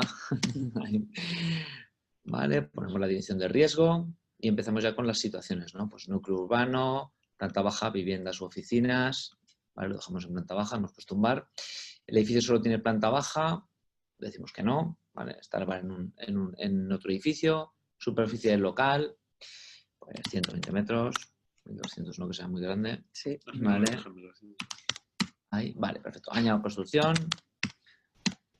[SPEAKER 1] Vale, ponemos la dirección de riesgo y empezamos ya con las situaciones, ¿no? Pues núcleo urbano, planta baja, viviendas u oficinas. Vale, lo dejamos en planta baja, hemos puesto un bar. El edificio solo tiene planta baja, decimos que no, ¿vale? Está el bar en otro edificio. Superficie del local, pues 120 metros, 1200 no que sea muy grande.
[SPEAKER 2] Sí.
[SPEAKER 1] Vale. Ahí, vale, perfecto. Año de construcción,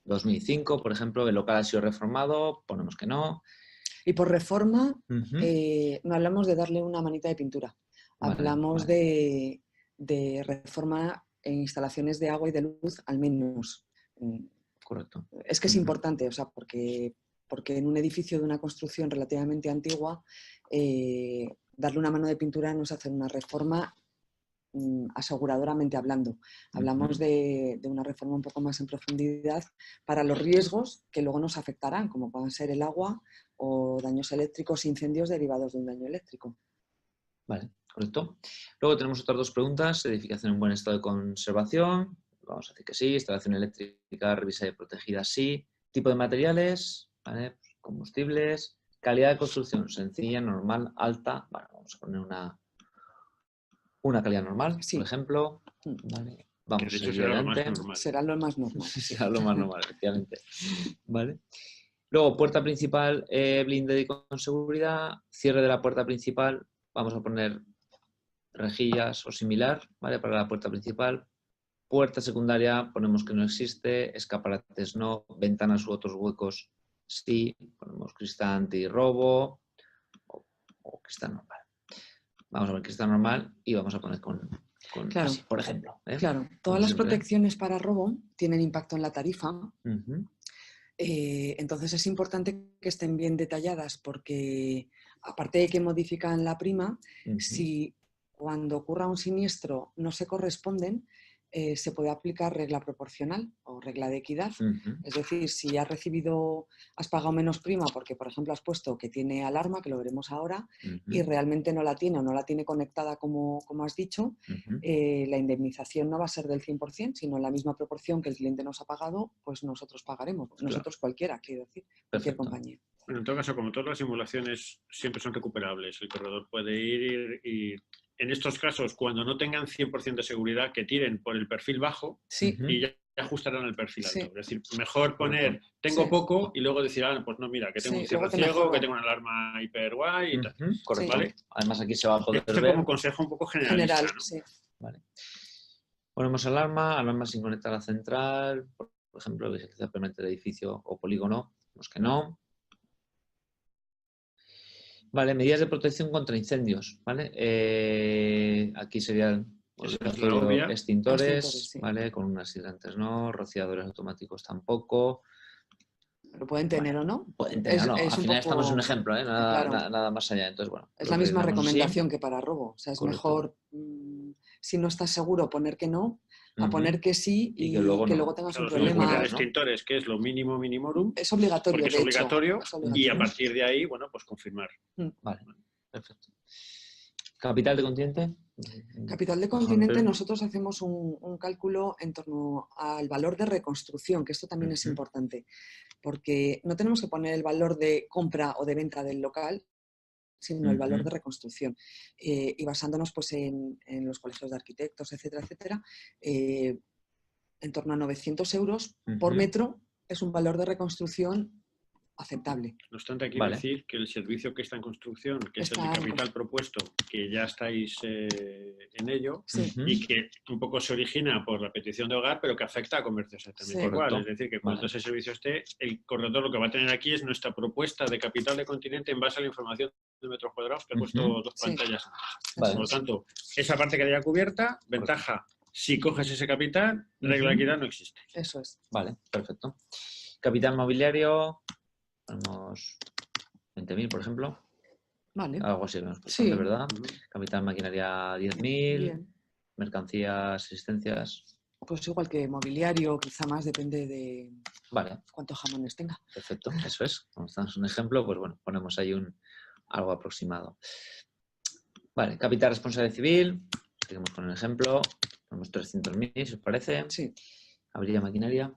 [SPEAKER 1] 2005, por ejemplo, el local ha sido reformado, ponemos que no.
[SPEAKER 2] Y por reforma, no hablamos de darle una manita de pintura. Hablamos de reforma en instalaciones de agua y de luz, al menos.
[SPEAKER 1] Correcto.
[SPEAKER 2] Es que es importante, o sea, porque en un edificio de una construcción relativamente antigua, darle una mano de pintura no es hacer una reforma aseguradoramente hablando. Hablamos de una reforma un poco más en profundidad para los riesgos que luego nos afectarán, como puedan ser el agua o daños eléctricos, incendios derivados de un daño eléctrico.
[SPEAKER 1] Vale, correcto. Luego tenemos otras 2 preguntas. Edificación en buen estado de conservación. Vamos a decir que sí. Instalación eléctrica revisada y protegida, sí. Tipo de materiales, ¿vale? Combustibles. Calidad de construcción, sencilla, normal, alta. Bueno, vamos a poner una calidad normal,
[SPEAKER 2] sí.
[SPEAKER 1] por ejemplo. Vale. Vamos
[SPEAKER 3] que de hecho será lo más normal.
[SPEAKER 2] Será lo más normal.
[SPEAKER 1] Será lo más normal, efectivamente. Vale. Luego, puerta principal blindada y con seguridad. Cierre de la puerta principal. Vamos a poner rejillas o similar, ¿vale? Para la puerta principal. Puerta secundaria, ponemos que no existe. Escaparates no. Ventanas u otros huecos sí. Ponemos cristal antirrobo o cristal normal. Vamos a ver cristal normal y vamos a poner con
[SPEAKER 2] claro,
[SPEAKER 1] así, por ejemplo.
[SPEAKER 2] Claro, todas las protecciones para robo tienen impacto en la tarifa. Entonces es importante que estén bien detalladas porque aparte de que modifican la prima, si cuando ocurra un siniestro no se corresponden, se puede aplicar regla proporcional o regla de equidad. Es decir, si has pagado menos prima porque, por ejemplo, has puesto que tiene alarma, que lo veremos ahora, y realmente no la tiene o no la tiene conectada como has dicho, la indemnización no va a ser del 100%, sino en la misma proporción que el cliente nos ha pagado, pues nosotros pagaremos. Nosotros cualquiera, quiero decir, cualquier compañía.
[SPEAKER 3] Bueno, en todo caso, como todas las simulaciones siempre son recuperables, el corredor puede ir y en estos casos, cuando no tengan 100% de seguridad, que tiren por el perfil bajo y ya ajustarán el perfil alto. Es decir, mejor poner tengo poco y luego decir, pues no, mira, que tengo un cierre ciego, que tengo una alarma hiper guay y tal.
[SPEAKER 1] Correcto. ¿Vale? Además aquí se va a poder ver.
[SPEAKER 3] Como consejo un poco general, ¿no?
[SPEAKER 1] Vale. Ponemos alarma sin conectar a la central, por ejemplo, vigilancia permanente del edificio o polígono, pues que no. Vale, medidas de protección contra incendios, ¿vale? Aquí serían extintores,
[SPEAKER 2] sí.
[SPEAKER 1] ¿vale? Con unas hidrantes no, rociadores automáticos tampoco.
[SPEAKER 2] Pero pueden tener o no.
[SPEAKER 1] Pueden tener o no. Al final estamos en un ejemplo,
[SPEAKER 2] Claro.
[SPEAKER 1] nada más allá. Entonces, bueno,
[SPEAKER 2] es la misma recomendación que para robo. O sea, es mejor, si no estás seguro, poner que no, a poner que sí y que luego tengas un problema.
[SPEAKER 3] Poner extintores, que es lo mínimo minimorum.
[SPEAKER 2] Es obligatorio,
[SPEAKER 3] porque es obligatorio,
[SPEAKER 2] es obligatorio.
[SPEAKER 3] Y a partir de ahí, bueno, pues confirmar.
[SPEAKER 1] Vale, perfecto. ¿Capital de continente?
[SPEAKER 2] Capital de continente, nosotros hacemos un cálculo en torno al valor de reconstrucción, que esto también es importante, porque no tenemos que poner el valor de compra o de venta del local, sino el valor de reconstrucción. Y basándonos pues, en los colegios de arquitectos, etcétera, etcétera, en torno a 900 euros por metro es un valor de reconstrucción aceptable.
[SPEAKER 3] No obstante, aquí decir que el servicio que está en construcción, que es el de capital propuesto, que ya estáis en ello, y que un poco se origina por la petición de hogar, pero que afecta a comercio exactamente igual. Es decir, que cuando ese servicio esté, el corredor lo que va a tener aquí es nuestra propuesta de capital de continente en base a la información de metros cuadrados que he puesto dos pantallas antes. Por lo tanto, esa parte quedaría cubierta, ventaja, si coges ese capital, regla de equidad no existe.
[SPEAKER 2] Eso es.
[SPEAKER 1] Vale, perfecto. Capital mobiliario... Ponemos 20.000, por ejemplo.
[SPEAKER 2] Vale.
[SPEAKER 1] Algo así, de verdad. Capital maquinaria 10.000. Mercancías, asistencias.
[SPEAKER 2] Pues igual que mobiliario, quizá más, depende de cuántos jamones tenga.
[SPEAKER 1] Perfecto, eso es. Como estamos un ejemplo, pues bueno, ponemos ahí algo aproximado. Vale, capital responsable civil. Seguimos con el ejemplo. Ponemos 300.000, si os parece.
[SPEAKER 2] Sí.
[SPEAKER 1] Habría maquinaria.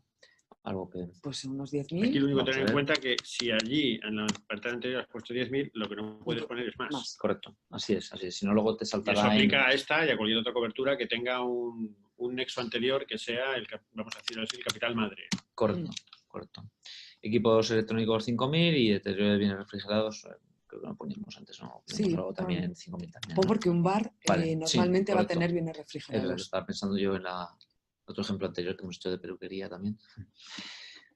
[SPEAKER 1] Algo que...
[SPEAKER 2] Pues unos 10.000.
[SPEAKER 3] Aquí lo único que tener en cuenta es que si allí en la parte anterior has puesto 10.000, lo que no puedes poner es más.
[SPEAKER 1] Correcto, así es. Si no, luego te saltará.
[SPEAKER 3] Y eso aplica a esta y a cualquier otra cobertura que tenga un nexo anterior que sea, vamos a decirlo así, el capital madre.
[SPEAKER 1] Correcto. Equipos electrónicos 5.000 y deterioro de bienes refrigerados, creo que lo poníamos antes, ¿no?
[SPEAKER 2] Sí,
[SPEAKER 1] algo también en 5.000 también.
[SPEAKER 2] ¿no? Porque un bar normalmente va a tener bienes refrigerados.
[SPEAKER 1] Estaba pensando yo en otro ejemplo anterior que hemos hecho de peluquería también.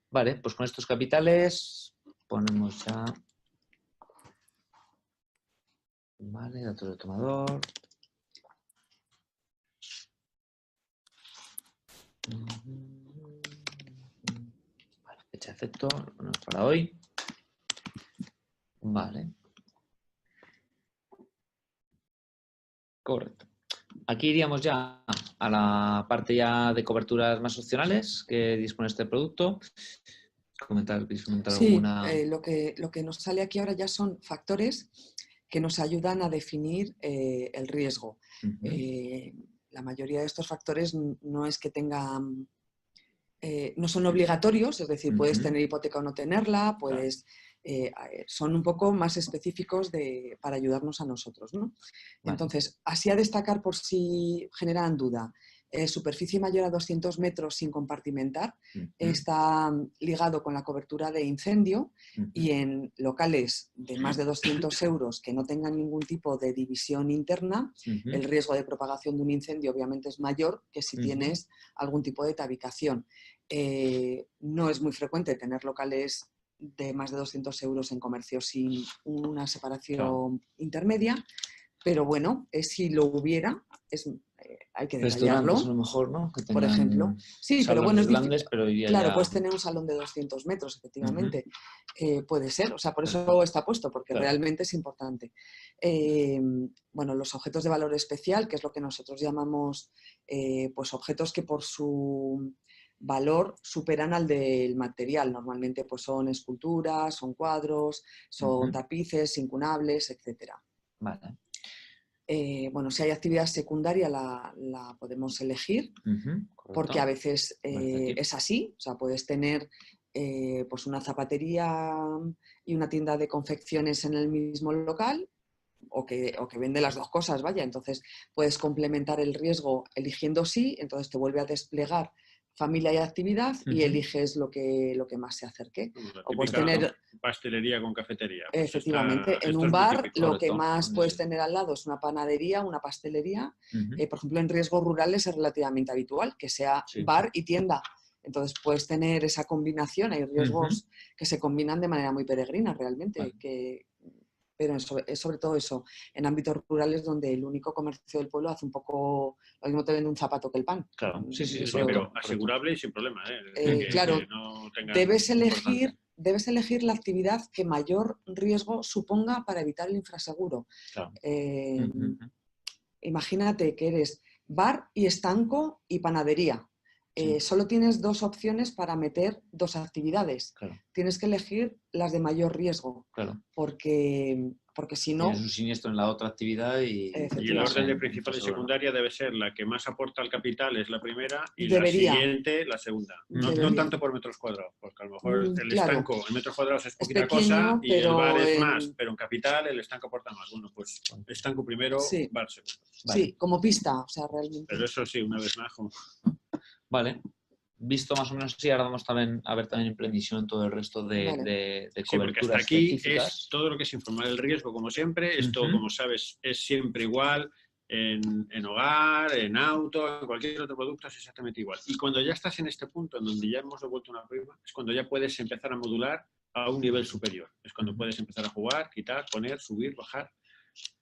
[SPEAKER 1] Vale, pues con estos capitales ponemos ya... Vale, datos del tomador. Vale, fecha de efecto, lo ponemos para hoy. Vale. Correcto. Aquí iríamos ya a la parte ya de coberturas más opcionales que dispone este producto. ¿Comentar alguna?
[SPEAKER 2] Lo que nos sale aquí ahora ya son factores que nos ayudan a definir el riesgo. La mayoría de estos factores no es que tengan... no son obligatorios, es decir, puedes tener hipoteca o no tenerla, puedes... son un poco más específicos para ayudarnos a nosotros, ¿no? Entonces, así a destacar por si generan duda, superficie mayor a 200 metros sin compartimentar está ligado con la cobertura de incendio y en locales de más de 200 euros que no tengan ningún tipo de división interna, el riesgo de propagación de un incendio obviamente es mayor que si tienes algún tipo de tabicación. No es muy frecuente tener locales de más de 200 euros en comercio sin una separación intermedia, pero bueno, si lo hubiera, hay que detallarlo.
[SPEAKER 1] A lo mejor, ¿no?
[SPEAKER 2] Por ejemplo. Sí, pero bueno, es
[SPEAKER 1] grandes, pero
[SPEAKER 2] claro,
[SPEAKER 1] ya...
[SPEAKER 2] puedes tener un salón de 200 metros, efectivamente. Puede ser, o sea, por eso está puesto, porque realmente es importante. Bueno, los objetos de valor especial, que es lo que nosotros llamamos pues objetos que por su valor superan al del material. Normalmente pues son esculturas, son cuadros, son tapices, incunables, etc.
[SPEAKER 1] Vale.
[SPEAKER 2] Bueno, si hay actividad secundaria la podemos elegir, porque a veces es así. O sea, puedes tener pues una zapatería y una tienda de confecciones en el mismo local, o que vende las dos cosas, vaya. Entonces puedes complementar el riesgo eligiendo sí, entonces te vuelve a desplegar familia y actividad y eliges lo que más se acerque.
[SPEAKER 3] O puedes tener pastelería con cafetería. Pues
[SPEAKER 2] efectivamente, en un bar lo que más puedes tener al lado es una panadería, una pastelería. Por ejemplo, en riesgos rurales es relativamente habitual que sea bar y tienda. Entonces puedes tener esa combinación. Hay riesgos que se combinan de manera muy peregrina realmente, pero es sobre todo eso, en ámbitos rurales donde el único comercio del pueblo hace un poco, lo mismo te vende un zapato que el pan.
[SPEAKER 1] Claro, sí,
[SPEAKER 3] pero asegurable y sin problema.
[SPEAKER 2] Claro,
[SPEAKER 3] que no tenga
[SPEAKER 2] debes elegir la actividad que mayor riesgo suponga para evitar el infraseguro.
[SPEAKER 1] Claro.
[SPEAKER 2] Imagínate que eres bar y estanco y panadería. Solo tienes 2 opciones para meter 2 actividades.
[SPEAKER 1] Claro.
[SPEAKER 2] Tienes que elegir las de mayor riesgo.
[SPEAKER 1] Claro.
[SPEAKER 2] Porque si no...
[SPEAKER 1] Tienes un siniestro en la otra actividad y
[SPEAKER 3] el orden de principal y secundaria debe ser la que más aporta al capital es la primera y la siguiente la segunda. No tanto por metros cuadrados, porque a lo mejor el estanco en metros cuadrados es poquita cosa y el bar es más, pero en capital el estanco aporta más. Bueno, pues estanco primero, bar segundo.
[SPEAKER 2] Vale. Sí, como pista, o sea, realmente.
[SPEAKER 3] Pero eso sí, una vez más.
[SPEAKER 1] Vale. Visto más o menos así, ahora vamos a ver también en previsión todo el resto de coberturas
[SPEAKER 3] hasta aquí
[SPEAKER 1] específicas.
[SPEAKER 3] Es todo lo que es informar el riesgo, como siempre. Esto, como sabes, es siempre igual en hogar, en auto, en cualquier otro producto es exactamente igual. Y cuando ya estás en este punto en donde ya hemos devuelto una prima, es cuando ya puedes empezar a modular a un nivel superior. Es cuando puedes empezar a jugar, quitar, poner, subir, bajar.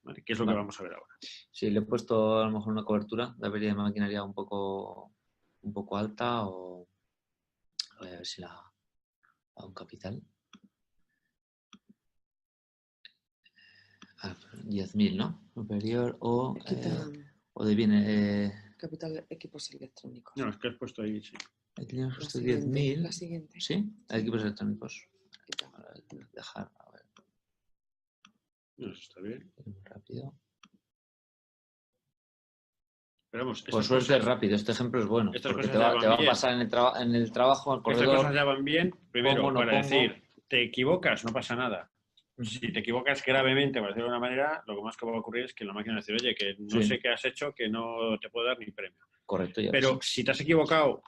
[SPEAKER 3] ¿Vale? ¿Qué es lo que vamos a ver ahora?
[SPEAKER 1] Sí, le he puesto a lo mejor una cobertura de avería de maquinaria un poco alta o voy a ver si la a un capital. 10.000, ¿no? Superior o de bienes...
[SPEAKER 2] Capital equipos electrónicos.
[SPEAKER 3] No, es que has puesto ahí, sí.
[SPEAKER 1] Aquí hemos puesto 10.000.
[SPEAKER 2] La siguiente.
[SPEAKER 1] ¿Sí? Equipos electrónicos. Dejar, a ver.
[SPEAKER 3] No, eso está bien.
[SPEAKER 1] Muy rápido.
[SPEAKER 3] Pero vamos,
[SPEAKER 1] por suerte es rápido, este ejemplo es bueno. Porque te va a pasar en el trabajo, al corredor.
[SPEAKER 3] Estas cosas ya van bien, primero, para decir, te equivocas, no pasa nada. Si te equivocas gravemente, por decirlo de una manera, lo que más que va a ocurrir es que la máquina va a decir, oye, que no sé qué has hecho, que no te puedo dar ni premio.
[SPEAKER 1] Correcto. Ya
[SPEAKER 3] pero si te has equivocado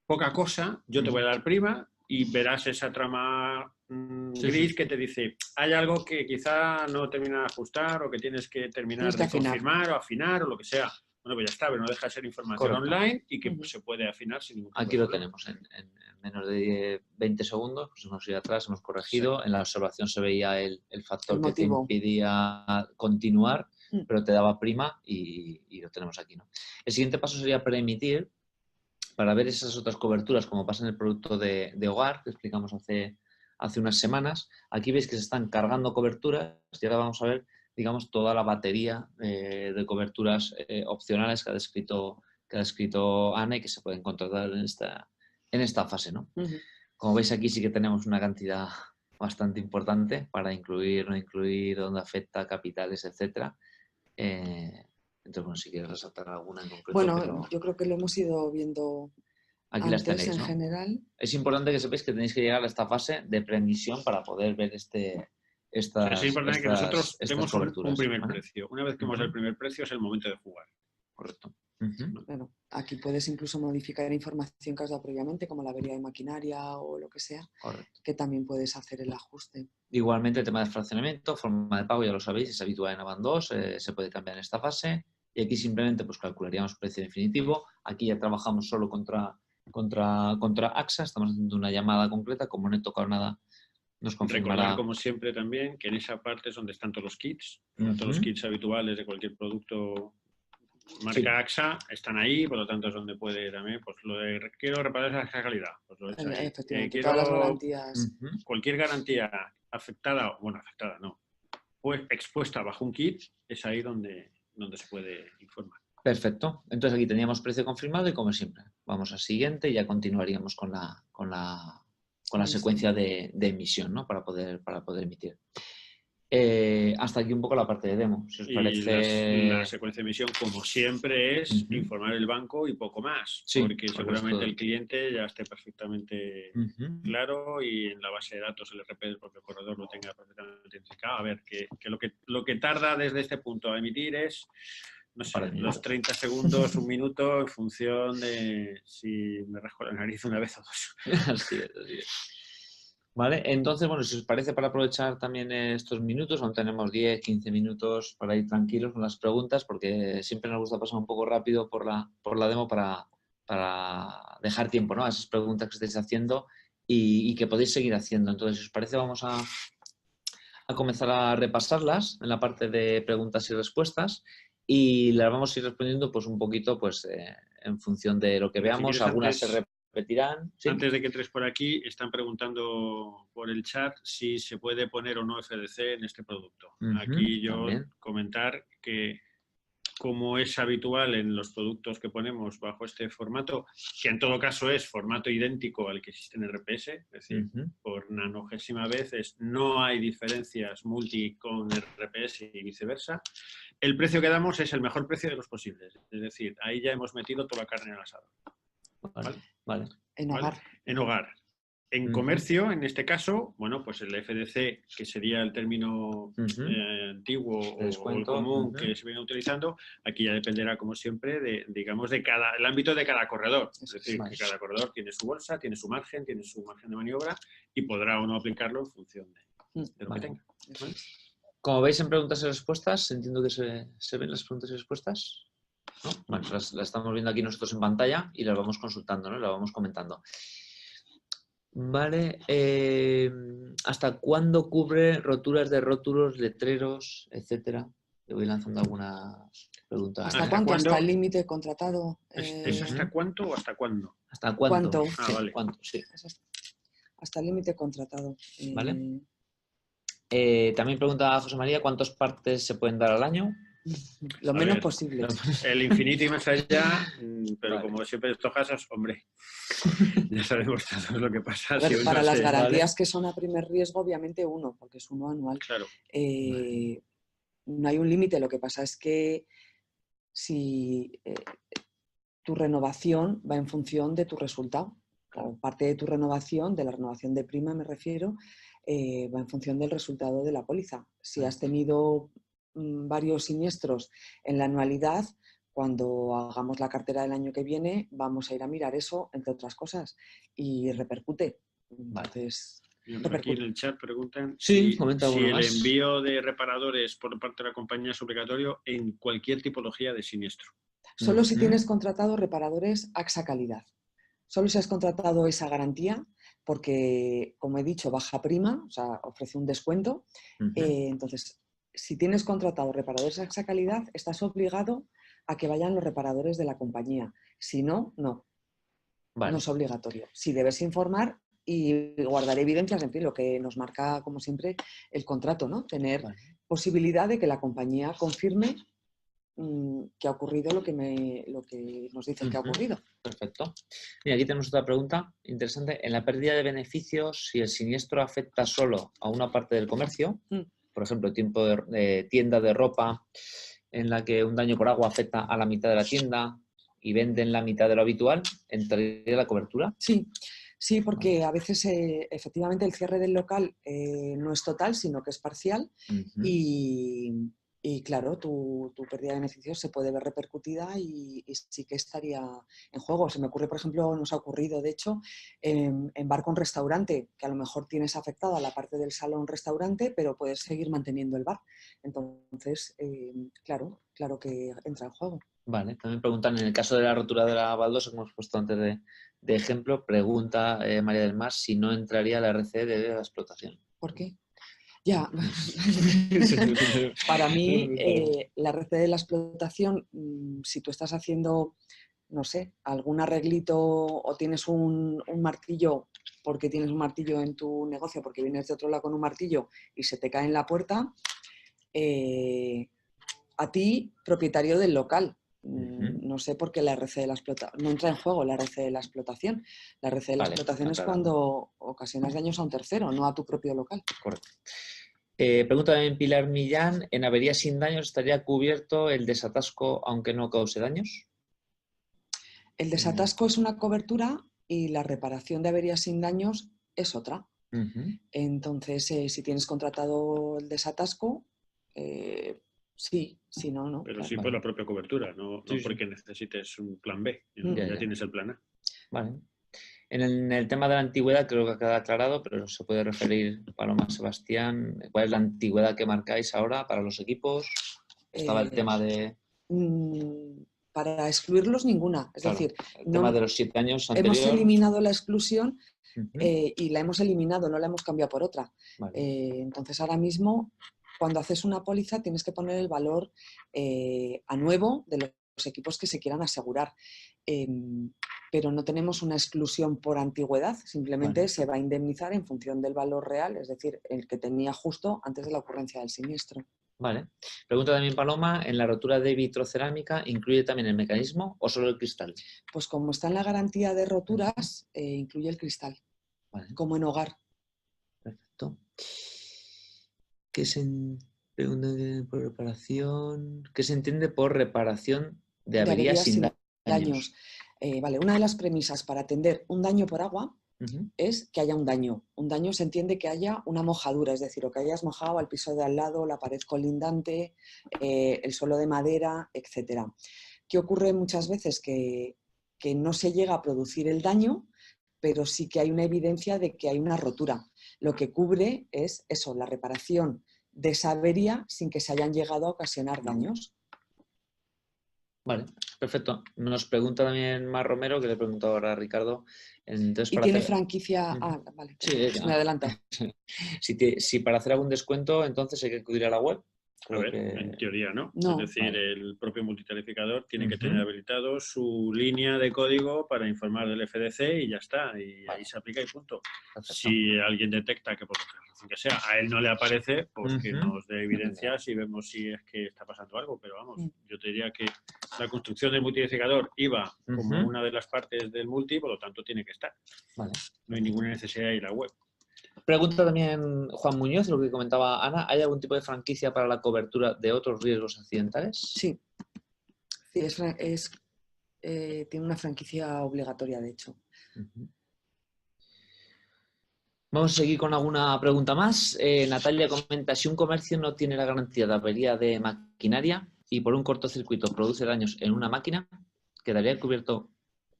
[SPEAKER 3] poca cosa, yo te voy a dar prima y verás esa trama gris que te dice, hay algo que quizá no termina de ajustar o que tienes que terminar de confirmar o afinar o lo que sea. Bueno, pues ya está, pero no deja de ser información online y que se puede afinar sin ningún problema.
[SPEAKER 1] Aquí lo tenemos en menos de 20 segundos, pues hemos ido atrás, hemos corregido. En la observación se veía el factor que te impedía continuar, pero te daba prima y lo tenemos aquí, ¿no? El siguiente paso sería permitir, para ver esas otras coberturas, como pasa en el producto de hogar, que explicamos hace unas semanas. Aquí veis que se están cargando coberturas y ahora vamos a ver, digamos, toda la batería de coberturas opcionales que ha descrito Ana y que se pueden contratar en esta fase, ¿no? Como veis aquí sí que tenemos una cantidad bastante importante para incluir, no incluir, dónde afecta, capitales, etcétera. Entonces, bueno, si quieres resaltar alguna en concreto.
[SPEAKER 2] Bueno, yo creo que lo hemos ido viendo
[SPEAKER 1] aquí
[SPEAKER 2] antes,
[SPEAKER 1] las tenéis,
[SPEAKER 2] en
[SPEAKER 1] ¿no?
[SPEAKER 2] general.
[SPEAKER 1] Es importante que sepáis que tenéis que llegar a esta fase de previsión para poder ver
[SPEAKER 3] es importante que nosotros demos un primer precio. Una vez que hemos el primer precio es el momento de jugar.
[SPEAKER 1] Correcto.
[SPEAKER 2] Bueno, aquí puedes incluso modificar información que has dado previamente, como la avería de maquinaria o lo que sea.
[SPEAKER 1] Correcto.
[SPEAKER 2] Que también puedes hacer el ajuste.
[SPEAKER 1] Igualmente el tema de fraccionamiento, forma de pago, ya lo sabéis, es habitual en Avant 2, se puede cambiar en esta fase. Y aquí simplemente pues calcularíamos precio definitivo. Aquí ya trabajamos solo contra AXA, estamos haciendo una llamada concreta, como no he tocado nada, nos confirmará.
[SPEAKER 3] Recordar, como siempre, también que en esa parte es donde están todos los kits. Todos los kits habituales de cualquier producto marca AXA están ahí, por lo tanto es donde puede también, pues lo de quiero reparar esa calidad, pues lo he hecho ahí.
[SPEAKER 2] Efectivamente, todas las garantías.
[SPEAKER 3] Cualquier garantía afectada no, pues expuesta bajo un kit, es ahí donde se puede informar.
[SPEAKER 1] Perfecto. Entonces aquí teníamos precio confirmado y como siempre, vamos al siguiente y ya continuaríamos con la secuencia de emisión, ¿no? para poder emitir. Hasta aquí un poco la parte de demo. Si os parece...
[SPEAKER 3] la secuencia de emisión, como siempre, es informar el banco y poco más. Sí, porque seguramente el cliente ya esté perfectamente claro y en la base de datos el RP del propio corredor lo tenga perfectamente identificado. A ver, que lo que tarda desde este punto a emitir es, no sé, los 30 segundos, un minuto, en función de si me rasco la nariz una vez o dos.
[SPEAKER 1] Así es. ¿Vale? Entonces, bueno, si os parece, para aprovechar también estos minutos, aún tenemos 10, 15 minutos para ir tranquilos con las preguntas, porque siempre nos gusta pasar un poco rápido por la demo para dejar tiempo, ¿no? A esas preguntas que estáis haciendo y que podéis seguir haciendo. Entonces, si os parece, vamos a a comenzar a repasarlas en la parte de preguntas y respuestas y las vamos a ir respondiendo pues un poquito pues en función de lo que veamos.
[SPEAKER 3] Si
[SPEAKER 1] algunas
[SPEAKER 3] antes,
[SPEAKER 1] se repetirán. ¿Sí?
[SPEAKER 3] Antes de que entres por aquí, están preguntando por el chat si se puede poner o no FDC en este producto. Aquí yo
[SPEAKER 1] también.
[SPEAKER 3] comentar que, como es habitual en los productos que ponemos bajo este formato, que en todo caso es formato idéntico al que existe en RPS, es decir, por nanogésima vez no hay diferencias multi con RPS y viceversa. El precio que damos es el mejor precio de los posibles, es decir, ahí ya hemos metido toda la carne en el asador.
[SPEAKER 1] Vale.
[SPEAKER 2] En hogar.
[SPEAKER 3] En hogar. En comercio, en este caso, bueno, pues el FDC, que sería el término antiguo o el común que se viene utilizando, aquí ya dependerá, como siempre, digamos, el ámbito de cada corredor. Es decir, que cada corredor tiene su bolsa, tiene su margen de maniobra y podrá o no aplicarlo en función de lo que tenga. ¿Vale?
[SPEAKER 1] Como veis en preguntas y respuestas, entiendo que se ven las preguntas y respuestas. ¿No? Bueno, las estamos viendo aquí nosotros en pantalla y las vamos consultando, ¿no? Las vamos comentando. Vale. ¿Hasta cuándo cubre roturas de rótulos, letreros, etcétera? Te voy lanzando alguna pregunta.
[SPEAKER 2] ¿Hasta cuánto? ¿Hasta el límite contratado?
[SPEAKER 3] ¿Es hasta cuánto o hasta cuándo?
[SPEAKER 1] ¿Hasta cuánto?
[SPEAKER 3] Ah, vale.
[SPEAKER 1] ¿Cuánto? Sí.
[SPEAKER 2] Hasta el límite contratado.
[SPEAKER 1] Vale. También pregunta José María, ¿cuántos partes se pueden dar al año?
[SPEAKER 2] Lo menos posible.
[SPEAKER 3] El infinito y más allá, pero como siempre en estos casos, hombre, ya sabemos todos lo que pasa.
[SPEAKER 2] Ver, para las garantías que son a primer riesgo, obviamente uno, porque es uno anual.
[SPEAKER 3] Claro.
[SPEAKER 2] No hay un límite, lo que pasa es que si tu renovación va en función de tu resultado, o parte de tu renovación, de la renovación de prima me refiero, va en función del resultado de la póliza. Si has tenido varios siniestros en la anualidad, cuando hagamos la cartera del año que viene, vamos a ir a mirar eso, entre otras cosas, y repercute. Entonces,
[SPEAKER 3] aquí en el chat preguntan
[SPEAKER 1] si
[SPEAKER 3] el envío de reparadores por parte de la compañía es obligatorio en cualquier tipología de siniestro.
[SPEAKER 2] Solo si tienes contratado reparadores AXA calidad. Solo si has contratado esa garantía, porque, como he dicho, baja prima, o sea, ofrece un descuento. Entonces, si tienes contratado reparadores AXA calidad, estás obligado a que vayan los reparadores de la compañía. Si no, no. Vale. No es obligatorio. Si debes informar y guardar evidencias, en fin, lo que nos marca, como siempre, el contrato, ¿no? Tener posibilidad de que la compañía confirme que ha ocurrido lo que nos dicen que ha ocurrido.
[SPEAKER 1] Perfecto. Mira, aquí tenemos otra pregunta interesante. En la pérdida de beneficios, si el siniestro afecta solo a una parte del comercio, por ejemplo, tiempo de tienda de ropa, en la que un daño por agua afecta a la mitad de la tienda y venden la mitad de lo habitual, ¿entraría la cobertura?
[SPEAKER 2] Sí, porque a veces efectivamente el cierre del local no es total, sino que es parcial y claro, tu pérdida de beneficios se puede ver repercutida y sí que estaría en juego. Se me ocurre, por ejemplo, nos ha ocurrido, de hecho, en bar con restaurante, que a lo mejor tienes afectada la parte del salón-restaurante, pero puedes seguir manteniendo el bar. Entonces, claro que entra en juego.
[SPEAKER 1] Vale, también preguntan, en el caso de la rotura de la baldosa, que hemos puesto antes de ejemplo, pregunta María del Mar si no entraría la RC de la explotación.
[SPEAKER 2] ¿Por qué? Ya, para mí la RC de la explotación, si tú estás haciendo, no sé, algún arreglito o tienes un martillo, porque tienes un martillo en tu negocio, porque vienes de otro lado con un martillo y se te cae en la puerta, a ti, propietario del local, no sé por qué la RC de la explotación, no entra en juego la RC de la explotación. La RC de la explotación es cuando ocasionas daños a un tercero, no a tu propio local.
[SPEAKER 1] Correcto. Pregunta también Pilar Millán, ¿en avería sin daños estaría cubierto el desatasco aunque no cause daños?
[SPEAKER 2] El desatasco es una cobertura y la reparación de averías sin daños es otra. Entonces, si tienes contratado el desatasco, sí, si no, no.
[SPEAKER 3] Pero claro, sí por la propia cobertura, no porque necesites un plan B, ya tienes el plan A.
[SPEAKER 1] Vale. En el tema de la antigüedad creo que ha quedado aclarado, pero se puede referir, Paloma, Sebastián, ¿cuál es la antigüedad que marcáis ahora para los equipos? Estaba el tema de...
[SPEAKER 2] para excluirlos ninguna. Es decir,
[SPEAKER 1] el tema de los 7 años anteriores.
[SPEAKER 2] Hemos eliminado la exclusión
[SPEAKER 1] Uh-huh.
[SPEAKER 2] Y la hemos eliminado, no la hemos cambiado por otra.
[SPEAKER 1] Vale.
[SPEAKER 2] Entonces, ahora mismo, cuando haces una póliza, tienes que poner el valor a nuevo de los equipos que se quieran asegurar. Pero no tenemos una exclusión por antigüedad, simplemente se va a indemnizar en función del valor real, es decir, el que tenía justo antes de la ocurrencia del siniestro.
[SPEAKER 1] Vale. Pregunta también Paloma, ¿en la rotura de vitrocerámica incluye también el mecanismo o solo el cristal?
[SPEAKER 2] Pues como está en la garantía de roturas, incluye el cristal, como en hogar.
[SPEAKER 1] Perfecto. ¿Qué se entiende por reparación? ¿Qué se entiende por reparación de averías sin daños?
[SPEAKER 2] Vale, una de las premisas para atender un daño por agua es que haya un daño. Un daño se entiende que haya una mojadura, es decir, o que hayas mojado al piso de al lado, la pared colindante, el suelo de madera, etc. ¿Qué ocurre muchas veces? Que no se llega a producir el daño, pero sí que hay una evidencia de que hay una rotura. Lo que cubre es eso, la reparación de esa avería sin que se hayan llegado a ocasionar daños.
[SPEAKER 1] Vale, perfecto. Nos pregunta también Mar Romero, que le he preguntado ahora a Ricardo. Entonces,
[SPEAKER 2] ¿Y tiene franquicia? Ah, vale.
[SPEAKER 1] Sí,
[SPEAKER 2] me adelanta.
[SPEAKER 1] Si para hacer algún descuento, entonces hay que acudir a la web.
[SPEAKER 3] A ver, en teoría no. Es decir, el propio multitarificador tiene que tener habilitado su línea de código para informar del FDC y ya está. Y ahí se aplica y punto. Perfecto. Si alguien detecta que por la razón que sea a él no le aparece, pues que nos dé evidencias y vemos si es que está pasando algo. Pero vamos, yo te diría que la construcción del multitarificador iba como una de las partes del multi, por lo tanto tiene que estar. Vale. No hay ninguna necesidad de ir a la web.
[SPEAKER 1] Pregunta también Juan Muñoz, lo que comentaba Ana, ¿hay algún tipo de franquicia para la cobertura de otros riesgos accidentales?
[SPEAKER 2] Sí, tiene una franquicia obligatoria, de hecho.
[SPEAKER 1] Vamos a seguir con alguna pregunta más. Natalia comenta, si un comercio no tiene la garantía de avería de maquinaria y por un cortocircuito produce daños en una máquina, ¿quedaría cubierto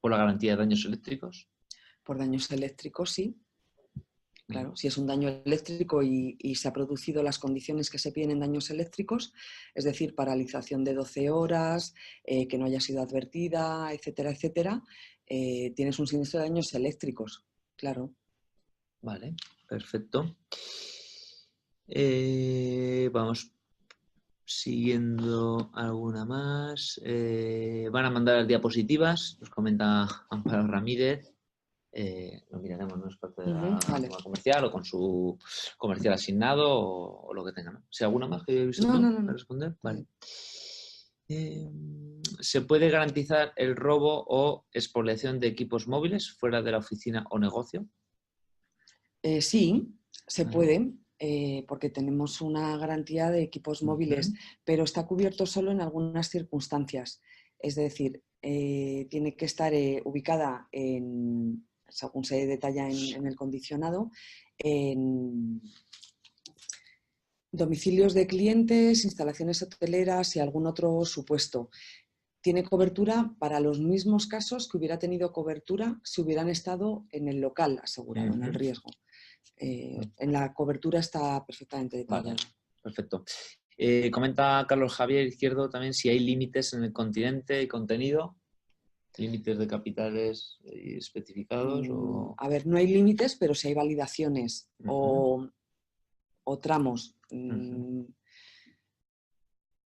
[SPEAKER 1] por la garantía de daños eléctricos?
[SPEAKER 2] Por daños eléctricos, sí. Claro, si es un daño eléctrico y se han producido las condiciones que se piden en daños eléctricos, es decir, paralización de 12 horas, que no haya sido advertida, etcétera, etcétera, tienes un siniestro de daños eléctricos, claro.
[SPEAKER 1] Vale, perfecto. Vamos siguiendo alguna más. Van a mandar diapositivas, nos comenta Amparo Ramírez. Lo miraremos, ¿no? Es parte de la comercial o con su comercial asignado o lo que tenga, ¿no? Si alguna más que he visto para responder. Vale. ¿Se puede garantizar el robo o expoliación de equipos móviles fuera de la oficina o negocio?
[SPEAKER 2] Sí, se puede, porque tenemos una garantía de equipos móviles, pero está cubierto solo en algunas circunstancias. Es decir, tiene que estar ubicada en, según se detalla en el condicionado, en domicilios de clientes, instalaciones hoteleras y algún otro supuesto. Tiene cobertura para los mismos casos que hubiera tenido cobertura si hubieran estado en el local asegurado, en el riesgo. En la cobertura está perfectamente detallado.
[SPEAKER 1] Vale, perfecto. Comenta Carlos Javier Izquierdo también si hay límites en el continente y contenido. ¿Límites de capitales especificados?
[SPEAKER 2] A ver, no hay límites, pero sí hay validaciones o tramos.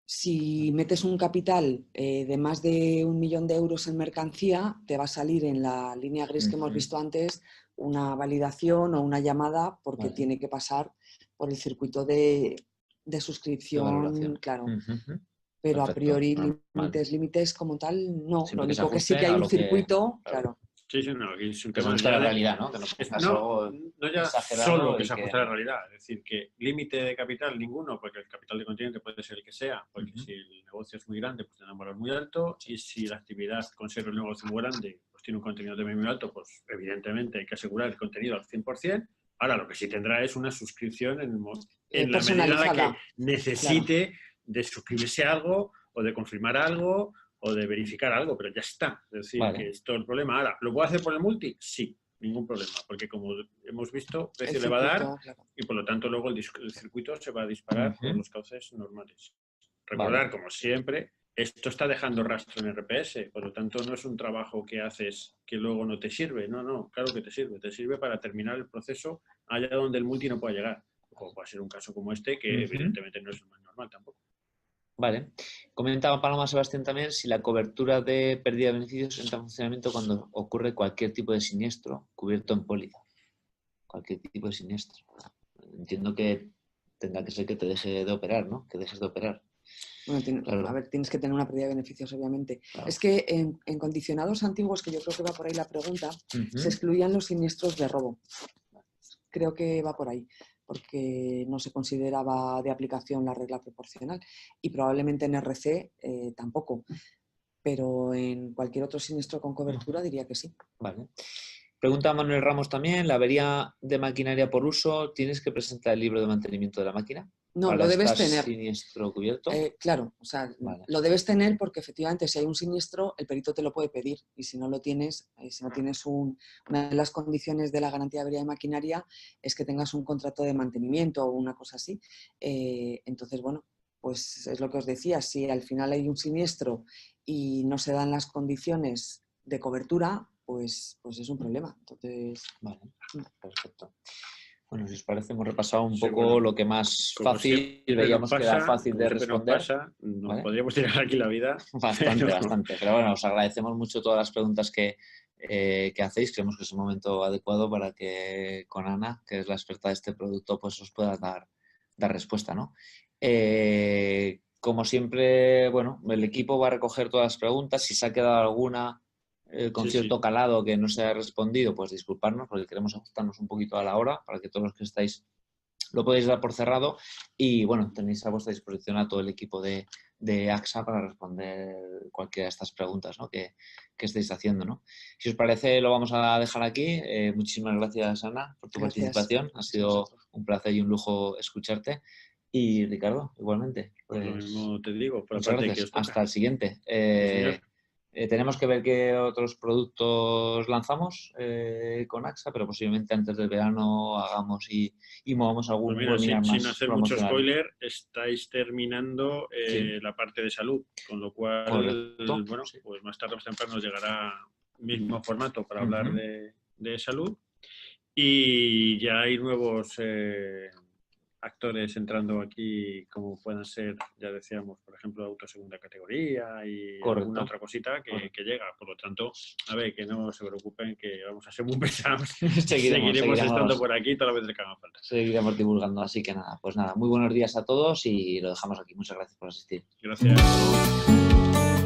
[SPEAKER 2] Si metes un capital de más de 1 millón de euros en mercancía, te va a salir en la línea gris que hemos visto antes una validación o una llamada porque tiene que pasar por el circuito de suscripción, claro. Pero a priori límites como tal, no. Lo único que sí que hay un circuito, claro.
[SPEAKER 3] Sí, no, es un
[SPEAKER 1] tema de la realidad, ¿no? Que
[SPEAKER 3] no ya solo que se ajuste a la realidad, es decir, que límite de capital ninguno, porque el capital de continente puede ser el que sea, porque si el negocio es muy grande, pues tiene un valor muy alto, y si la actividad considera un negocio muy grande, pues tiene un contenido también muy alto, pues evidentemente hay que asegurar el contenido al 100%. Ahora, lo que sí tendrá es una suscripción en la medida en la que necesite de suscribirse a algo o de confirmar algo o de verificar algo, pero ya está. Es decir, que es todo el problema. Ahora, ¿lo puedo hacer por el multi? Sí, ningún problema, porque como hemos visto, precio le va a dar y por lo tanto luego el circuito se va a disparar por los cauces normales. Recordar, como siempre, esto está dejando rastro en RPS, por lo tanto no es un trabajo que haces que luego no te sirve. No, claro que te sirve para terminar el proceso allá donde el multi no pueda llegar. O puede ser un caso como este, que evidentemente no es el más normal tampoco.
[SPEAKER 1] Vale. Comentaba Paloma Sebastián también si la cobertura de pérdida de beneficios entra en funcionamiento cuando ocurre cualquier tipo de siniestro cubierto en póliza. Cualquier tipo de siniestro. Entiendo que tendrá que ser que te deje de operar, ¿no? Que dejes de operar.
[SPEAKER 2] Bueno, claro. A ver, tienes que tener una pérdida de beneficios, obviamente. Claro. Es que en condicionados antiguos, que yo creo que va por ahí la pregunta, se excluían los siniestros de robo. Creo que va por ahí, porque no se consideraba de aplicación la regla proporcional y probablemente en RC tampoco, pero en cualquier otro siniestro con cobertura diría que sí.
[SPEAKER 1] Vale. Pregunta Manuel Ramos también, ¿la avería de maquinaria por uso tienes que presentar el libro de mantenimiento de la máquina?
[SPEAKER 2] No, lo debes tener.
[SPEAKER 1] ¿Siniestro cubierto?
[SPEAKER 2] Claro, o sea, vale. Lo debes tener porque efectivamente si hay un siniestro, el perito te lo puede pedir y si no lo tienes, una de las condiciones de la garantía de avería de maquinaria es que tengas un contrato de mantenimiento o una cosa así. Entonces, bueno, pues es lo que os decía, si al final hay un siniestro y no se dan las condiciones de cobertura, pues es un problema. Entonces,
[SPEAKER 1] vale, perfecto. Bueno, si os parece, hemos repasado un poco lo que más fácil veíamos que era fácil de responder.
[SPEAKER 3] Nos ¿vale? Podríamos tirar aquí la vida.
[SPEAKER 1] Bastante. Pero bueno, os agradecemos mucho todas las preguntas que hacéis. Creemos que es un momento adecuado para que con Ana, que es la experta de este producto, pues os pueda dar respuesta, ¿no? Como siempre, bueno, el equipo va a recoger todas las preguntas. Si se ha quedado alguna con cierto calado que no se ha respondido, pues disculparnos porque queremos ajustarnos un poquito a la hora para que todos los que estáis lo podéis dar por cerrado y bueno, tenéis a vuestra disposición a todo el equipo de AXA para responder cualquiera de estas preguntas, ¿no? que estéis haciendo, ¿no? Si os parece lo vamos a dejar aquí. Muchísimas gracias, Ana, por tu participación. Ha sido un placer y un lujo escucharte. Y Ricardo, igualmente.
[SPEAKER 3] Pues lo mismo te digo. Por
[SPEAKER 1] muchas gracias. Hasta el siguiente. Tenemos que ver qué otros productos lanzamos con AXA, pero posiblemente antes del verano hagamos y movamos algún
[SPEAKER 3] webinar más. Sin hacer mucho spoiler, estáis terminando la parte de salud, con lo cual, bueno, pues más tarde o más temprano llegará el mismo formato para hablar de salud y ya hay nuevos actores entrando aquí, como puedan ser, ya decíamos, por ejemplo, auto segunda categoría y alguna otra cosita que llega. Por lo tanto, a ver, que no se preocupen, que vamos a ser muy pesados. Seguiremos estando por aquí todas las veces que haga falta.
[SPEAKER 1] Seguiremos divulgando, así que nada, pues nada, muy buenos días a todos y lo dejamos aquí. Muchas gracias por asistir.
[SPEAKER 3] Gracias.